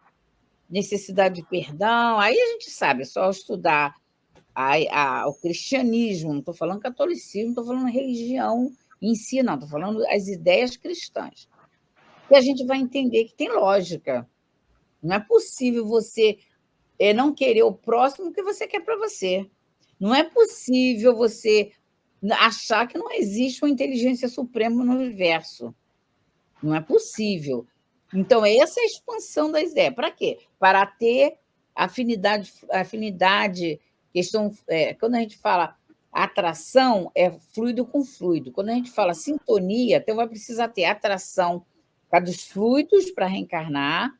Necessidade de perdão, aí a gente sabe, é só estudar o cristianismo, não estou falando catolicismo, não estou falando religião em si, não, estou falando as ideias cristãs. E a gente vai entender que tem lógica. Não é possível você não querer o próximo que você quer para você. Não é possível você achar que não existe uma inteligência suprema no universo. Não é possível. Então, essa é a expansão das ideias. Para quê? Para ter afinidade, questão. Quando a gente fala atração, é fluido com fluido. Quando a gente fala sintonia, então vai precisar ter atração com dos fluidos para reencarnar,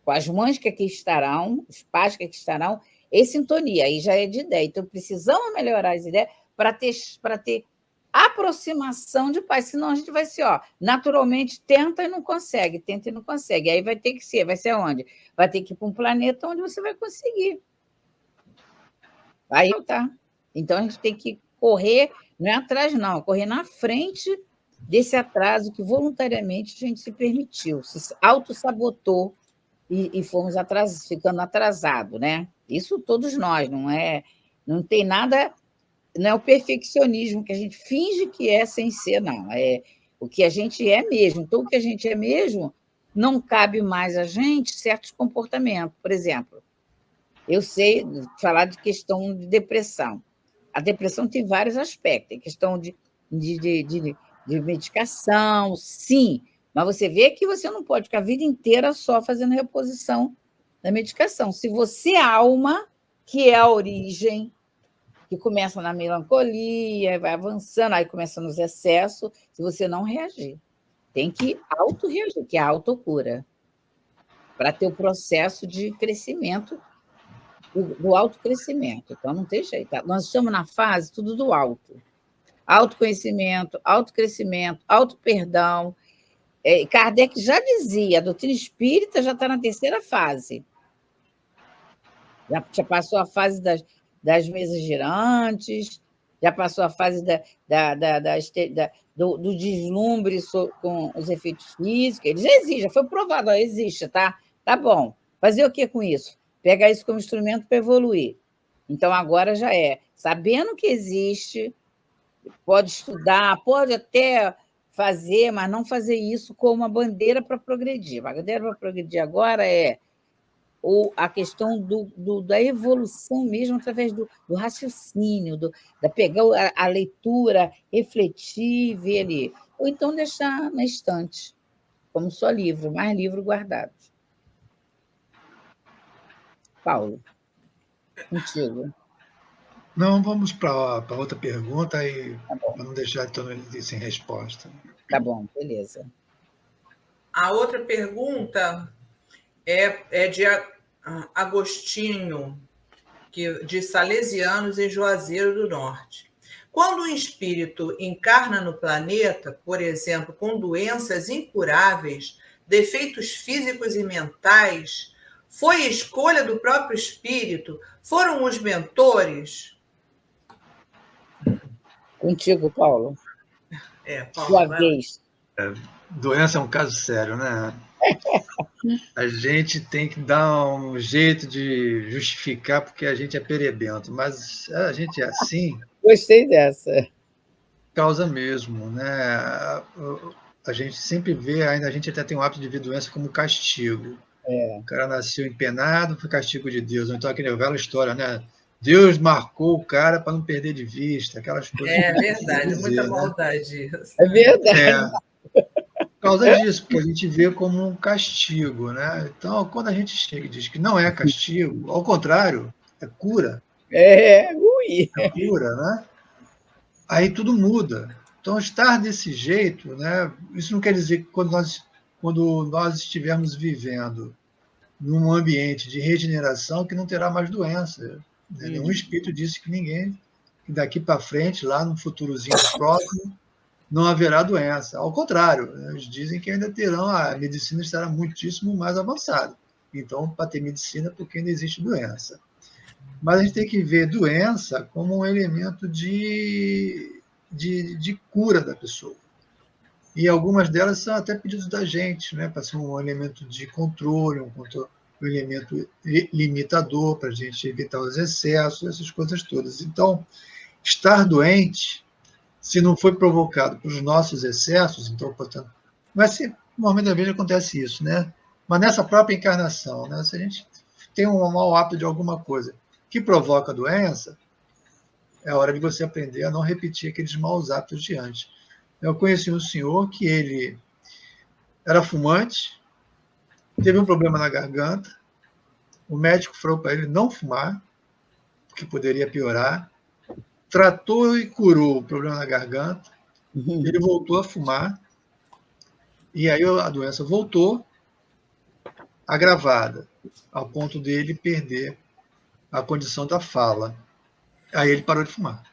com as mães que aqui estarão, os pais que aqui estarão, e sintonia, aí já é de ideia. Então, precisamos melhorar as ideias para ter aproximação de paz, senão a gente vai ser, naturalmente tenta e não consegue, tenta e não consegue. Aí vai ser onde? Vai ter que ir para um planeta onde você vai conseguir. Aí tá. Então a gente tem que correr, não é atrás, não, correr na frente desse atraso que voluntariamente a gente se permitiu, se autossabotou e fomos ficando atrasados, né? Isso todos nós, não tem nada, não é o perfeccionismo que a gente finge que é sem ser, não. É o que a gente é mesmo. Então, o que a gente é mesmo não cabe mais a gente certos comportamentos. Por exemplo, eu sei falar de questão de depressão. A depressão tem vários aspectos. Tem questão de medicação, sim, mas você vê que você não pode ficar a vida inteira só fazendo reposição da medicação. Se você é a alma, que é a origem, que começa na melancolia, vai avançando, aí começa nos excessos, se você não reagir. Tem que auto-reagir, que é a autocura, para ter o processo de crescimento, do autocrescimento. Então, não tem jeito. Nós estamos na fase tudo do alto. Autoconhecimento, autocrescimento, autoperdão. Kardec já dizia, a doutrina espírita já está na terceira fase. Já passou a fase das mesas girantes, já passou a fase do deslumbre com os efeitos físicos. Ele já existe, já foi provado, existe, tá? Tá bom. Fazer o que com isso? Pegar isso como instrumento para evoluir. Então, agora já sabendo que existe, pode estudar, pode até fazer, mas não fazer isso como uma bandeira para progredir. A bandeira para progredir agora a questão da evolução mesmo através do raciocínio, da pegar a leitura, refletir, ver ali. Ou então deixar na estante, como só livro, mais livro guardado. Paulo, contigo.
Não, vamos para outra pergunta para não deixar todo mundo sem resposta.
Tá bom, beleza.
A outra pergunta é de Agostinho, de Salesianos em Juazeiro do Norte. Quando um espírito encarna no planeta, por exemplo, com doenças incuráveis, defeitos físicos e mentais, foi escolha do próprio espírito? Foram os mentores?
Contigo, Paulo.
Paulo.
Sua vez.
Doença é um caso sério, né? A gente tem que dar um jeito de justificar porque a gente é perebento, mas a gente é assim.
Gostei dessa.
Causa mesmo, né? A gente sempre vê, ainda a gente até tem o hábito de ver doença como castigo. O cara nasceu empenado, foi castigo de Deus. Então, aquela velha história, né? Deus marcou o cara para não perder de vista, aquelas coisas.
É verdade, muita maldade isso.
É verdade.
Por causa disso, porque a gente vê como um castigo, né? Então, quando a gente chega e diz que não é castigo, ao contrário, é cura.
É
cura, né? Aí tudo muda. Então, estar desse jeito, né? Isso não quer dizer que quando nós estivermos vivendo num ambiente de regeneração que não terá mais doença. Né? Nenhum espírito disse que daqui para frente, lá no futurozinho próximo, não haverá doença. Ao contrário, eles dizem que ainda terão, a medicina estará muitíssimo mais avançada. Então, para ter medicina, porque ainda existe doença. Mas a gente tem que ver doença como um elemento de cura da pessoa. E algumas delas são até pedidos da gente, né, para ser um elemento de controle, um elemento limitador, para a gente evitar os excessos, essas coisas todas. Então, estar doente, se não foi provocado pelos nossos excessos, então, portanto, vai ser, normalmente da vez acontece isso, né? Mas nessa própria encarnação, né, se a gente tem um mau hábito de alguma coisa que provoca doença, é hora de você aprender a não repetir aqueles maus hábitos de antes. Eu conheci um senhor que ele era fumante, teve um problema na garganta, o médico falou para ele não fumar, porque poderia piorar, tratou e curou o problema na garganta, ele voltou a fumar, e aí a doença voltou, agravada, ao ponto dele perder a condição da fala. Aí ele parou de fumar.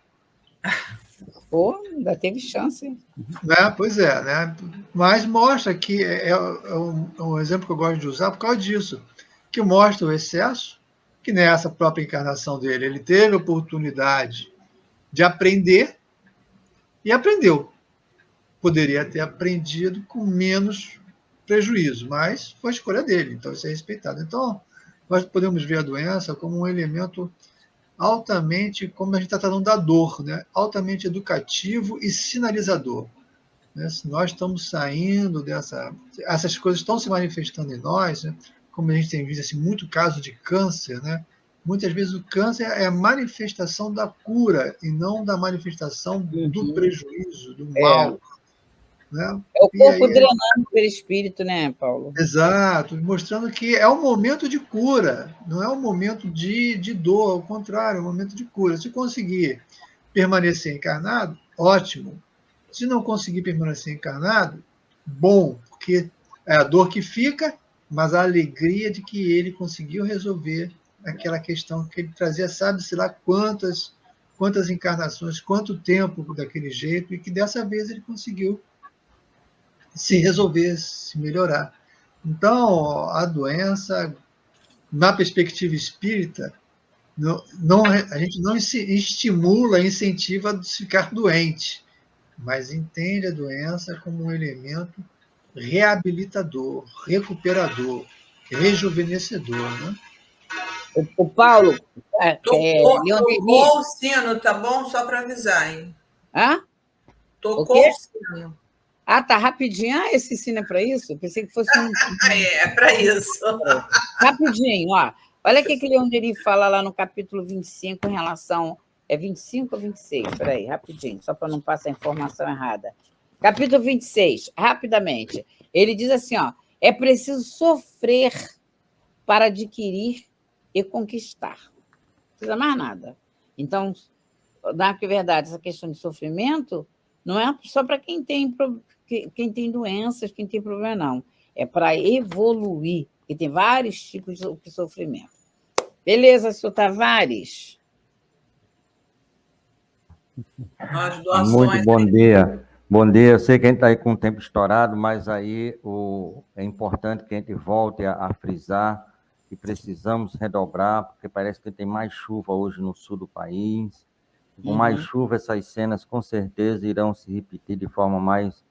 Pô, ainda teve chance.
Né? Pois é, né? Mas mostra que um exemplo que eu gosto de usar por causa disso, que mostra o excesso, que nessa própria encarnação dele, ele teve a oportunidade de aprender e aprendeu. Poderia ter aprendido com menos prejuízo, mas foi a escolha dele, então isso é respeitado. Então, nós podemos ver a doença como um elemento altamente, como a gente está falando da dor, né? Altamente educativo e sinalizador. Né? Se nós estamos saindo dessa. Essas coisas estão se manifestando em nós, né? Como a gente tem visto assim, muito caso de câncer, né? Muitas vezes o câncer é a manifestação da cura e não da manifestação do prejuízo, do
É.
mal. Né?
É o
E
corpo
aí,
drenando pelo espírito, né, Paulo?
exato, mostrando que é um momento de cura, não é um momento de dor, ao contrário, é um momento de cura. Se conseguir permanecer encarnado, ótimo. Se não conseguir permanecer encarnado, bom, porque é a dor que fica, mas a alegria de que ele conseguiu resolver aquela questão que ele trazia, sabe-se lá quantas encarnações, quanto tempo daquele jeito, e que dessa vez ele conseguiu se resolver, se melhorar. Então, a doença, na perspectiva espírita, a gente não se estimula, incentiva a ficar doente, mas entende a doença como um elemento reabilitador, recuperador, rejuvenescedor. Né?
O Paulo, Leonderi.
Tocou o sino, tá bom? Só para avisar, hein?
Hã? O
Tocou
quê?
o sino.
Ah, tá rapidinho. Ah, esse sino é para isso? Eu pensei que fosse um.
É para isso.
Rapidinho, ó. Olha o que Leonderi fala lá no capítulo 25 em relação. É 25 ou 26? Espera aí, rapidinho, só para não passar a informação errada. Capítulo 26, rapidamente. Ele diz assim: ó, é preciso sofrer para adquirir e conquistar. Não precisa mais nada. Então, na verdade, essa questão de sofrimento não é só para quem tem doenças, quem tem problema, não. É para evoluir, e tem vários tipos de sofrimento. Beleza, senhor Tavares?
As
Muito
doações.
bom dia. Bom dia. Eu sei que a gente está aí com o tempo estourado, mas aí é importante que a gente volte a frisar que precisamos redobrar, porque parece que tem mais chuva hoje no sul do país. Com mais chuva, essas cenas com certeza irão se repetir de forma mais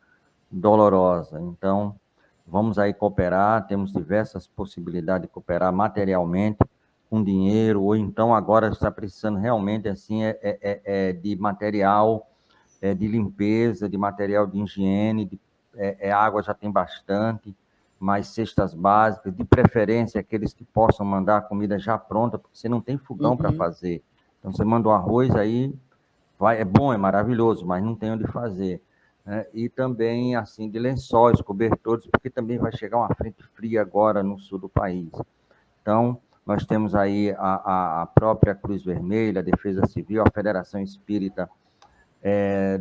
dolorosa. Então, vamos aí cooperar, temos diversas possibilidades de cooperar materialmente, com dinheiro, ou então agora está precisando realmente assim de material de limpeza, de material de higiene, água já tem bastante, mas cestas básicas, de preferência aqueles que possam mandar a comida já pronta, porque você não tem fogão para fazer. Então você manda o arroz aí, é bom, é maravilhoso, mas não tem onde fazer. E também, assim, de lençóis, cobertores, porque também vai chegar uma frente fria agora no sul do país. Então, nós temos aí a própria Cruz Vermelha, a Defesa Civil, a Federação Espírita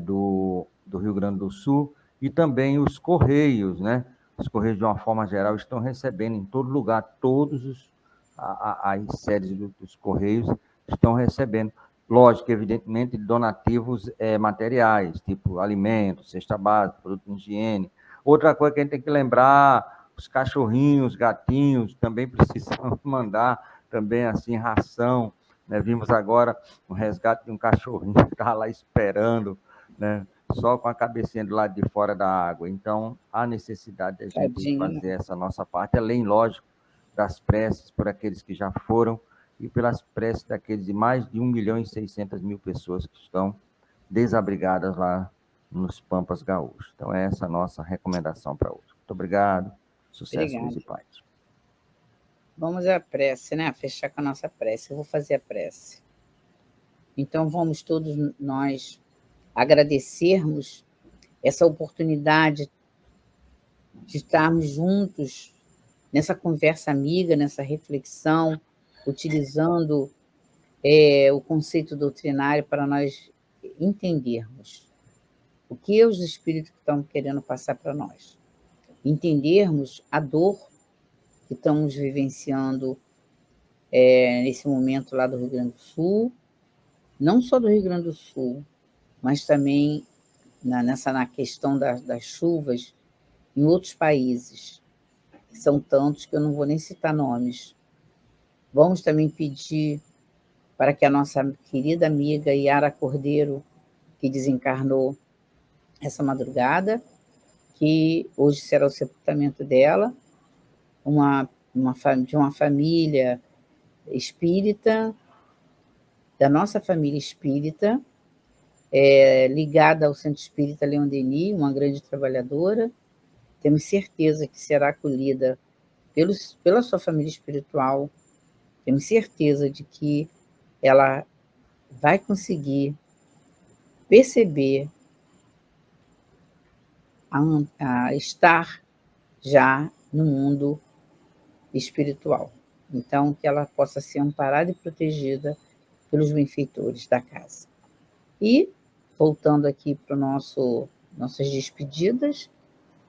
do Rio Grande do Sul, e também os Correios, né? Os Correios, de uma forma geral, estão recebendo em todo lugar, todos as sedes dos Correios estão recebendo. Lógico, evidentemente, donativos materiais, tipo alimentos, cesta básica, produto de higiene. Outra coisa que a gente tem que lembrar, os cachorrinhos, gatinhos, também precisam mandar também, assim, ração, né? Vimos agora o resgate de um cachorrinho que estava lá esperando, né? Só com a cabecinha do lado de fora da água. Então, há necessidade de a gente fazer essa nossa parte, além, lógico, das preces por aqueles que já foram, e pelas preces daqueles de mais de 1.600.000 pessoas que estão desabrigadas lá nos Pampas Gaúchos. Então, é essa a nossa recomendação para hoje. Muito obrigado, sucesso, luz e paz.
Vamos à prece, né? Fechar com a nossa prece. Eu vou fazer a prece. Então, vamos todos nós agradecermos essa oportunidade de estarmos juntos nessa conversa amiga, nessa reflexão, utilizando o conceito doutrinário para nós entendermos o que os espíritos estão querendo passar para nós. Entendermos a dor que estamos vivenciando nesse momento lá do Rio Grande do Sul, não só do Rio Grande do Sul, mas também na questão das chuvas em outros países, que são tantos que eu não vou nem citar nomes. Vamos também pedir para que a nossa querida amiga Yara Cordeiro, que desencarnou essa madrugada, que hoje será o sepultamento dela, de uma família espírita, da nossa família espírita, ligada ao Centro Espírita Leon Denis, uma grande trabalhadora. Temos certeza que será acolhida pela sua família espiritual. Temos certeza de que ela vai conseguir perceber a estar já no mundo espiritual. Então, que ela possa ser amparada e protegida pelos benfeitores da casa. E, voltando aqui para nossas despedidas,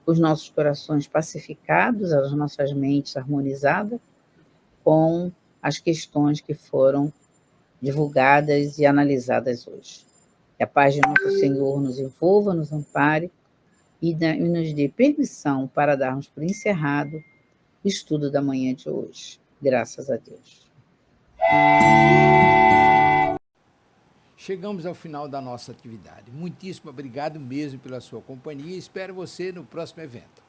os nossos corações pacificados, as nossas mentes harmonizadas com as questões que foram divulgadas e analisadas hoje. Que a paz de nosso Senhor nos envolva, nos ampare e nos dê permissão para darmos por encerrado o estudo da manhã de hoje. Graças a Deus.
Chegamos ao final da nossa atividade. Muitíssimo obrigado mesmo pela sua companhia e espero você no próximo evento.